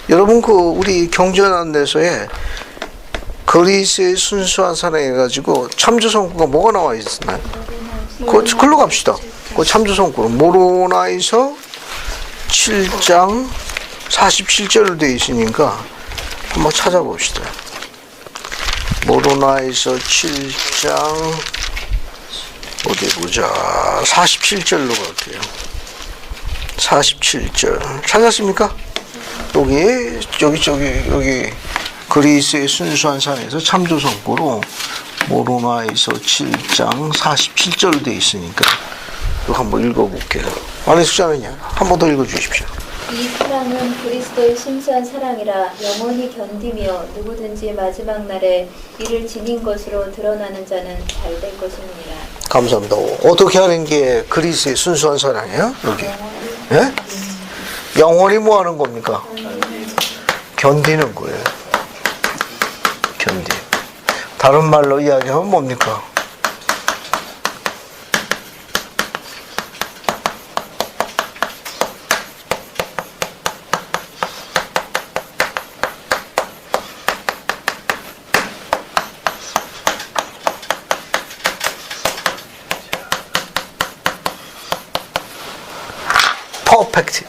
여러분 우리 경전안내서에 그리스의 순수한 사랑 해가지고 참조성구가 뭐가 나와 있나요? 글로 갑시다. 그 참조성구로 모로나이서 7장 47절로 되어 있으니까 한번 찾아봅시다. 모로나이서 7장 어디 보자. 47절로 갈게요. 47절 찾았습니까? 여기 그리스의 순수한 사랑에서 참조성구로 모로나이서 7장 47절 되어 있으니까 이거 한번 읽어볼게요. 안에 숫자는요? 한번 더 읽어주십시오. 이 사랑은 그리스도의 순수한 사랑이라 영원히 견디며 누구든지 마지막 날에 이를 지닌 것으로 드러나는 자는 잘 될 것입니다. 감사합니다. 어떻게 하는 게 그리스의 순수한 사랑이에요? 여기. 예? 영원히 뭐 하는 겁니까? 견디는 거예요. 견디. 다른 말로 이야기하면 뭡니까?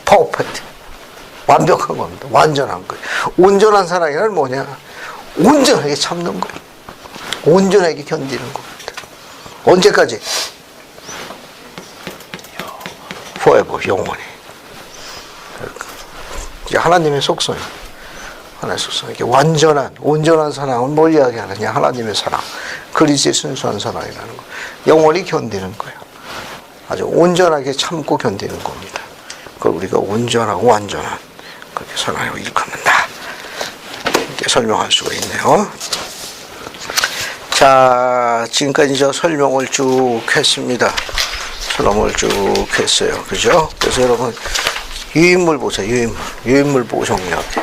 퍼펙트. 완벽한 겁니다. 완전한 거예요. 온전한 사랑이란 뭐냐? 온전하게 참는 거예요. 온전하게 견디는 겁니다. 언제까지? forever, 영원히. 이제 하나님의 속성이에요. 하나님의 속성. 이게 온전한 사랑은 뭘 이야기하느냐? 하나님의 사랑. 그리스도의 순수한 사랑이라는 거. 영원히 견디는 거예요. 아주 온전하게 참고 견디는 겁니다. 그걸 우리가 온전하고 완전한 그렇게 사랑으로 일컫는다. 이렇게 설명할 수가 있네요. 자, 지금까지 저 설명을 쭉 했습니다. 설명을 쭉 했어요. 그죠? 그래서 여러분, 유인물 보세요. 유인물 보고 정리하게.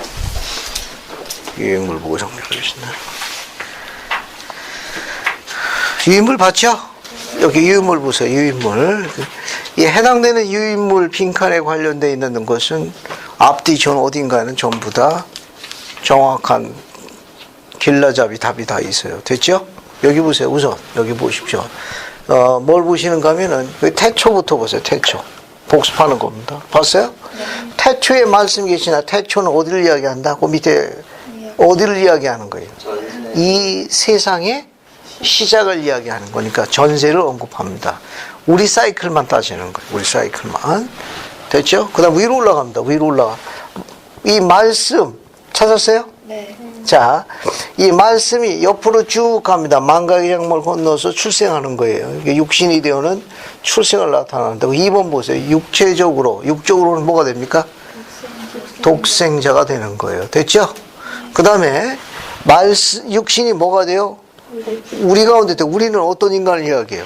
유인물 보고 정리하겠습니다. 유인물 봤죠? 여기 유인물 보세요. 유인물. 이 해당되는 유인물 빈칸에 관련되어 있는 것은 앞뒤 전 어딘가에는 전부 다 정확한 길라잡이 답이 다 있어요. 됐죠? 여기 보세요. 우선 여기 보십시오. 뭘 보시는가 하면은 태초부터 보세요. 태초. 복습하는 겁니다. 봤어요? 네. 태초에 말씀이 계시나 태초는 어디를 이야기한다? 그 밑에 어디를 이야기하는 거예요? 이 세상의 시작을 이야기하는 거니까 전세를 언급합니다. 우리 사이클만 따지는 거예요. 우리 사이클만. 됐죠? 그 다음 위로 올라갑니다. 위로 올라가. 이 말씀 찾았어요? 네. 자, 이 말씀이 옆으로 쭉 갑니다. 망각의 장막을 건너서 출생하는 거예요. 이게 육신이 되어는 출생을 나타나는데 2번 보세요. 육적으로는 뭐가 됩니까? 독생자가 되는 거예요. 됐죠? 그 다음에 육신이 뭐가 돼요? 우리 가운데 우리는 어떤 인간을 이야기해요?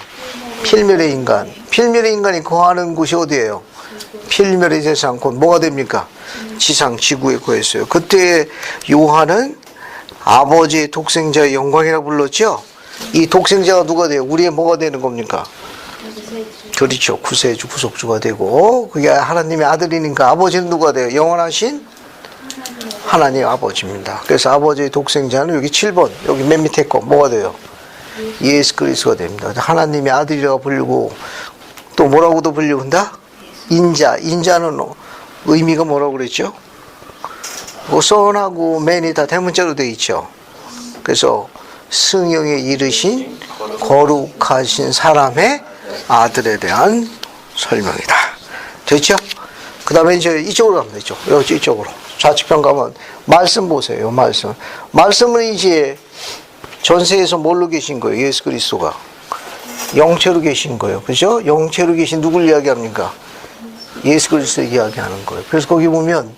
필멸의 인간. 필멸의 인간이 거하는 곳이 어디예요? 필멸의 세상 곧 뭐가 됩니까? 지상 지구에 거했어요. 그때 요한은 아버지의 독생자의 영광이라고 불렀죠? 이 독생자가 누가 돼요? 우리의 뭐가 되는 겁니까? 그렇죠. 구세주, 구속주가 되고 그게 하나님의 아들이니까 아버지는 누가 돼요? 영원하신 하나님 아버지입니다. 그래서 아버지의 독생자는 여기 7번 여기 맨 밑에 거 뭐가 돼요? 예수 그리스도가 됩니다. 하나님의 아들이라고 불리고 또 뭐라고도 불리운다? 인자는 의미가 뭐라고 그랬죠? 선하고 맨이 다 대문자로 되어 있죠. 그래서 성령에 이르신 거룩하신 사람의 아들에 대한 설명이다. 됐죠? 그 다음에 이제 이쪽으로 가면 되죠. 이쪽으로. 좌측편 가면 말씀 보세요. 말씀은 이제 전세에서 뭘로 계신 거예요? 예수 그리스도가. 영체로 계신 거예요. 그죠? 영체로 계신 누굴 이야기합니까? 예수 그리스도 이야기하는 거예요. 그래서 거기 보면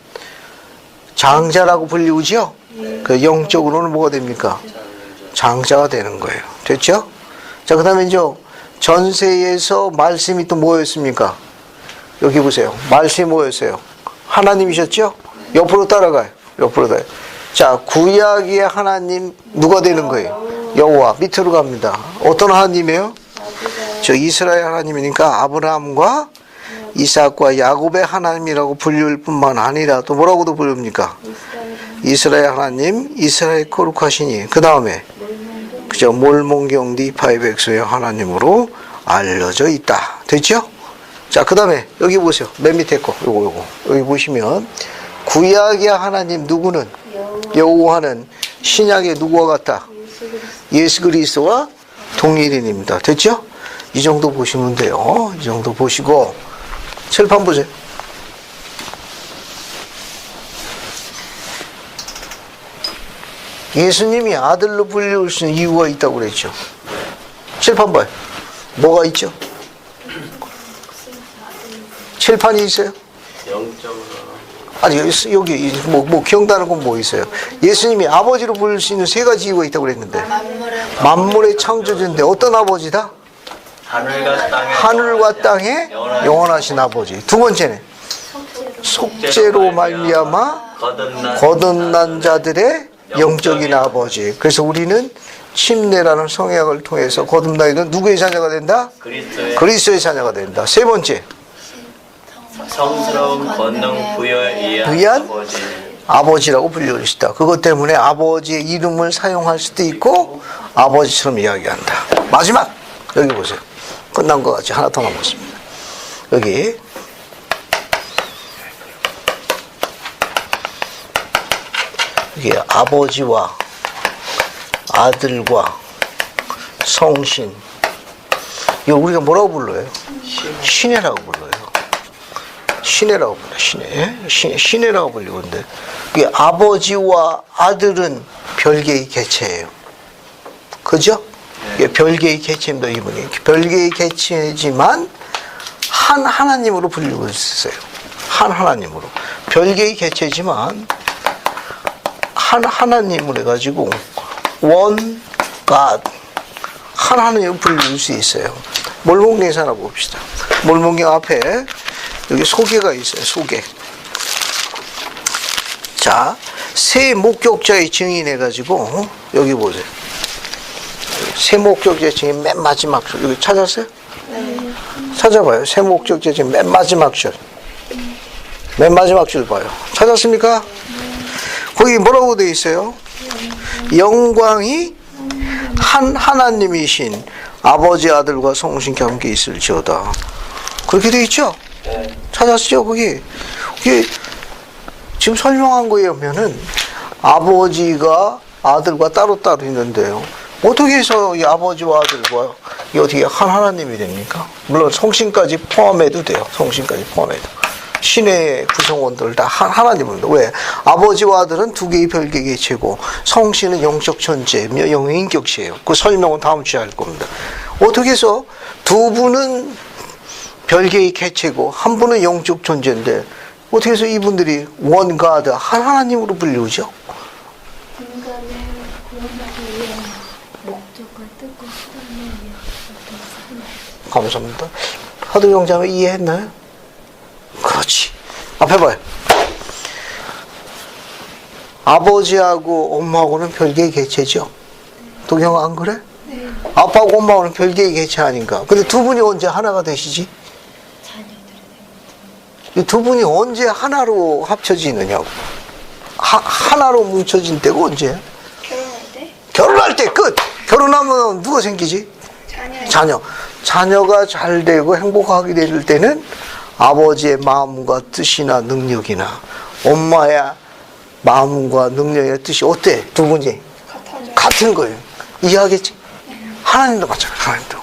장자라고 불리우죠? 그 영적으로는 뭐가 됩니까? 장자가 되는 거예요. 됐죠? 자, 그 다음에 이제 전세에서 말씀이 또 뭐였습니까? 여기 보세요. 말씀이 뭐였어요? 하나님이셨죠? 옆으로 따라가요. 자, 구약의 하나님 누가 되는 거예요? 여호와. 밑으로 갑니다. 어떤 하나님이에요? 저 이스라엘 하나님이니까 아브라함과 이삭과 야곱의 하나님이라고 불릴 뿐만 아니라 또 뭐라고도 부릅니까? 이스라엘 하나님, 이스라엘 거룩하시니. 그 다음에 그죠? 몰몬경 니파의 백성의 하나님으로 알려져 있다. 됐죠? 자, 그 다음에 여기 보세요. 맨 밑에 거 요거 여기 보시면 구약의 하나님 누구는? 여호와는 신약의 누구와 같다? 예수 그리스도와 동일인입니다. 됐죠? 이 정도 보시면 돼요. 이 정도 보시고 칠판 보세요. 예수님이 아들로 불릴 수 있는 이유가 있다고 그랬죠. 칠판 봐요. 뭐가 있죠? 칠판이 있어요? 영적으로. 아니 여기 뭐 기억나는 건 뭐 있어요? 예수님이 아버지로 부를 수 있는 세 가지 이유가 있다고 그랬는데 만물의 창조주인데 어떤 아버지다? 하늘과 땅의 영원하신 아버지. 두 번째는 속죄로 말미암아 거듭난 자들의 영적인 아버지. 그래서 우리는 침례라는 성약을 통해서 거듭나기는 누구의 자녀가 된다? 그리스도의 자녀가 된다. 세 번째 성스러운 권능 부여에 의한 아버지라고 불리우시다. 그것 때문에 아버지의 이름을 사용할 수도 있고 아버지처럼 이야기한다. 마지막 여기 보세요. 끝난 것 같이 하나 더 남았습니다. 여기 이게 아버지와 아들과 성신 이거 우리가 뭐라고 불러요? 신해라고 불러요. 신해라고 불러요. 신해라고 불리는데 이게 아버지와 아들은 별개의 개체예요. 그죠? 이게 별개의 개체입니다. 이분이 별개의 개체지만 한 하나님으로 불리고 있어요. 한 하나님으로 별개의 개체지만 한 하나님으로 해가지고 원 God 한 하나님으로 불릴 수 있어요. 몰몬경에서 하나 봅시다. 몰몬경 앞에 여기 소개가 있어요. 소개. 자, 세 목격자의 증인해가지고 여기 보세요. 세 목격자의 증인 맨 마지막 줄 여기 찾았어요? 네. 찾아봐요. 세 목격자의 증인 맨 마지막 줄. 맨 마지막 줄 봐요. 찾았습니까? 거기 뭐라고 되어 있어요? 영광이 한 하나님이신 아버지 아들과 성신께 함께 있을지어다. 그렇게 되어 있죠? 찾았죠? 거기 지금 설명한 거에 보면은 아버지가 아들과 따로따로 있는데요. 어떻게 해서 이 아버지와 아들과 이 어떻게 한 하나님이 됩니까? 물론 성신까지 포함해도 돼요. 성신까지 포함해도. 신의 구성원들 다 하나님입니다. 왜? 아버지와 아들은 두 개의 별개의 개체고 성신은 영적 존재며 영의 인격체예요. 그 설명은 다음 주에 할 겁니다. 어떻게 해서 두 분은 별개의 개체고 한 분은 영적 존재인데 어떻게 해서 이분들이 원 가드 한 하나님으로 불리우죠? 인간을 구원하기 위한 목적과 뜻과 수단을 위해 감사합니다. 하도영자매 이해했나요? 그렇지. 앞에 봐요. 아버지하고 엄마하고는 별개의 개체죠. 도경아 안 그래? 네. 아빠하고 엄마하고는 별개의 개체 아닌가? 근데 두 분이 언제 하나가 되시지? 이 두 분이 언제 하나로 합쳐지느냐고. 하나로 뭉쳐진 때가 언제야? 결혼할 때? 결혼할 때 끝! 결혼하면 누가 생기지? 자녀. 자녀가 잘 되고 행복하게 될 때는 아버지의 마음과 뜻이나 능력이나 엄마의 마음과 능력이나 뜻이 어때? 두 분이? 같은 거예요. 이해하겠지? 하나님도 마찬가지예요. 하나님도.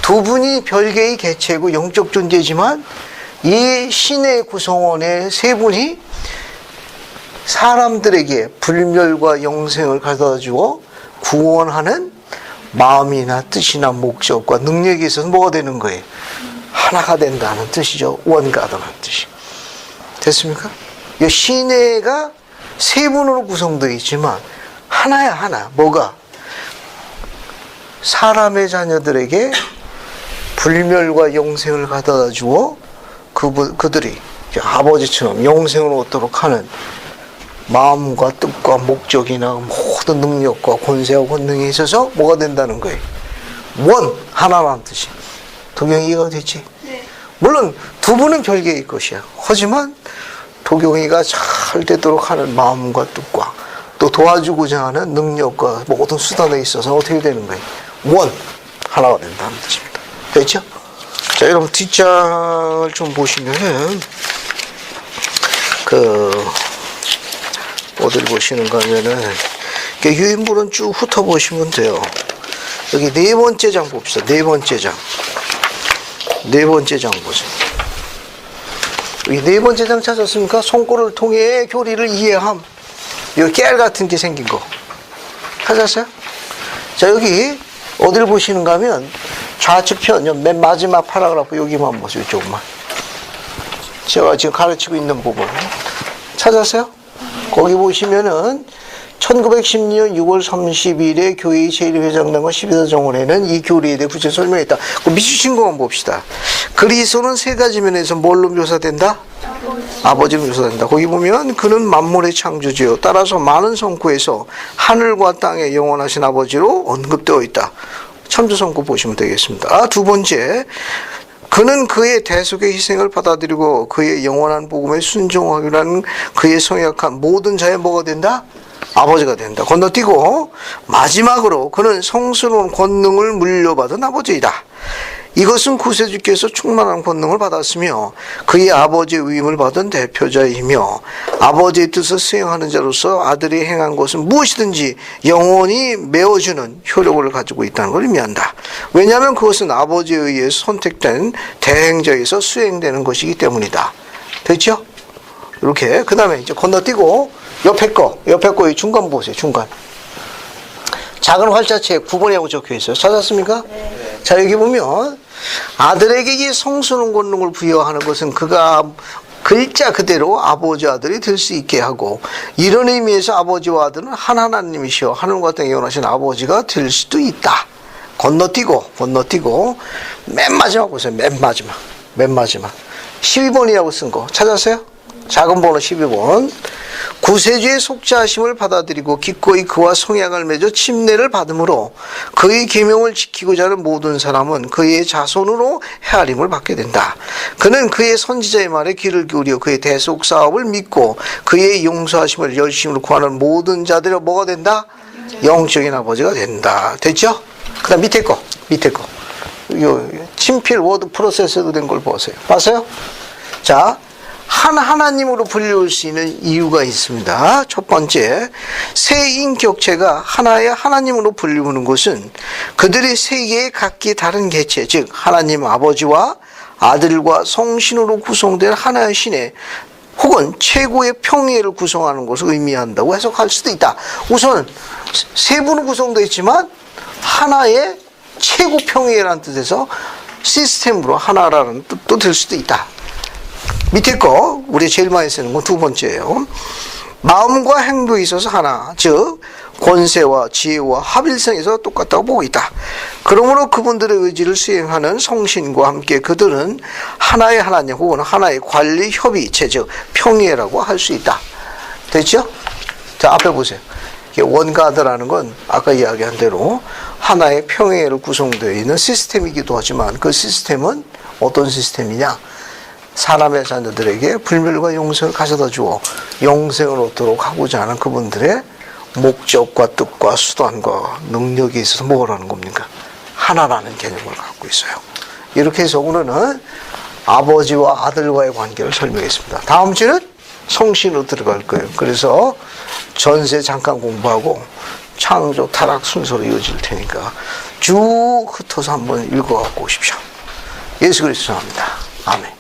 두 분이 별개의 개체고 영적 존재지만 이 신의 구성원의 세 분이 사람들에게 불멸과 영생을 가져다 주어 구원하는 마음이나 뜻이나 목적과 능력에 있어서 뭐가 되는 거예요? 하나가 된다는 뜻이죠. 원가다는 뜻이. 됐습니까? 이 신혜가 세 분으로 구성되어 있지만 하나야 하나. 뭐가? 사람의 자녀들에게 불멸과 영생을 가져다 주어 그들이 아버지처럼 영생을 얻도록 하는 마음과 뜻과 목적이나 모든 능력과 권세와 권능에 있어서 뭐가 된다는 거예요? 원, 하나라는 뜻이. 도경이 이해가 됐지? 네. 물론 두 분은 별개의 것이야. 하지만 도경이가 잘 되도록 하는 마음과 뜻과 또 도와주고자 하는 능력과 모든 수단에 있어서 어떻게 되는 거예요? 원, 하나가 된다는 뜻입니다. 됐죠? 자, 여러분 뒷장을 좀 보시면은 어딜 보시는가 하면은 유인물은 쭉 훑어보시면 돼요. 여기 네 번째 장 봅시다. 네 번째 장. 네 번째 장 보세요. 여기 네 번째 장 찾았습니까? 손골을 통해 교리를 이해함. 여기 깨알 같은 게 생긴 거. 찾았어요? 자, 여기 어딜 보시는가 하면 좌측편, 맨 마지막 파라그래프 여기만 보세요. 이쪽만. 제가 지금 가르치고 있는 부분. 찾았어요? 거기 보시면은 1910년 6월 30일에 교회의 제1회장단과 12사 정원에는 이 교리에 대해 구체적으로 설명했다. 그 미주신 것만 봅시다. 그리스도는 세 가지 면에서 뭘로 묘사된다? 아버지로 묘사된다. 거기 보면 그는 만물의 창조주요. 따라서 많은 성구에서 하늘과 땅의 영원하신 아버지로 언급되어 있다. 참조성구 보시면 되겠습니다. 두 번째, 그는 그의 대속의 희생을 받아들이고 그의 영원한 복음에 순종하기라는 그의 성약한 모든 자의 뭐가 된다? 아버지가 된다. 건너뛰고 마지막으로 그는 성스러운 권능을 물려받은 아버지이다. 이것은 구세주께서 충만한 권능을 받았으며 그의 아버지의 위임을 받은 대표자이며 아버지의 뜻을 수행하는 자로서 아들이 행한 것은 무엇이든지 영원히 메워주는 효력을 가지고 있다는 걸 의미한다. 왜냐하면 그것은 아버지에 의해 선택된 대행자에서 수행되는 것이기 때문이다. 됐죠? 이렇게. 그 다음에 이제 건너뛰고 옆에 거 이 중간 보세요. 중간. 작은 활자체 9번이라고 적혀 있어요. 찾았습니까? 네. 자, 여기 보면 아들에게 이 성스러운 권능을 부여하는 것은 그가 글자 그대로 아버지 아들이 될 수 있게 하고 이런 의미에서 아버지와 아들은 한 하나님이시여 하늘과 땅에 원하신 아버지가 될 수도 있다. 건너뛰고 맨 마지막 보세요. 맨 마지막 12번이라고 쓴 거 찾았어요? 작은 번호 12번. 구세주의 속죄하심을 받아들이고 기꺼이 그와 성약을 맺어 침례를 받음으로 그의 계명을 지키고자 하는 모든 사람은 그의 자손으로 헤아림을 받게 된다. 그는 그의 선지자의 말에 귀를 기울여 그의 대속 사업을 믿고 그의 용서하심을 열심으로 구하는 모든 자들이 뭐가 된다? 영적인 아버지가 된다. 됐죠? 그 다음 밑에 거. 요 친필 워드 프로세스로 된 걸 보세요. 봤어요? 자, 한 하나님으로 불릴 수 있는 이유가 있습니다. 첫 번째, 세 인격체가 하나의 하나님으로 불리우는 것은 그들이 세 개의 각기 다른 개체, 즉 하나님 아버지와 아들과 성신으로 구성된 하나의 신의 혹은 최고의 평의를 구성하는 것을 의미한다고 해석할 수도 있다. 우선 세 분은 구성되어 있지만 하나의 최고 평의라는 뜻에서 시스템으로 하나라는 뜻도 될 수도 있다. 밑에 거 우리 제일 많이 쓰는 건 두 번째예요. 마음과 행동에 있어서 하나, 즉 권세와 지혜와 합일성에서 똑같다고 보고 있다. 그러므로 그분들의 의지를 수행하는 성신과 함께 그들은 하나의 하나님 혹은 하나의 관리 협의체, 즉 평의라고 할 수 있다. 됐죠? 자, 앞에 보세요. 원가드라는 건 아까 이야기한 대로 하나의 평의를 구성되어 있는 시스템이기도 하지만 그 시스템은 어떤 시스템이냐? 사람의 자녀들에게 불멸과 영생을 가져다 주어 영생을 얻도록 하고자 하는 그분들의 목적과 뜻과 수단과 능력에 있어서 뭐라는 겁니까? 하나라는 개념을 갖고 있어요. 이렇게 해서 오늘은 아버지와 아들과의 관계를 설명했습니다. 다음 주는 성신으로 들어갈 거예요. 그래서 전세 잠깐 공부하고 창조 타락 순서로 이어질 테니까 쭉 흩어서 한번 읽어갖고 오십시오. 예수 그리스도 합니다. 아멘.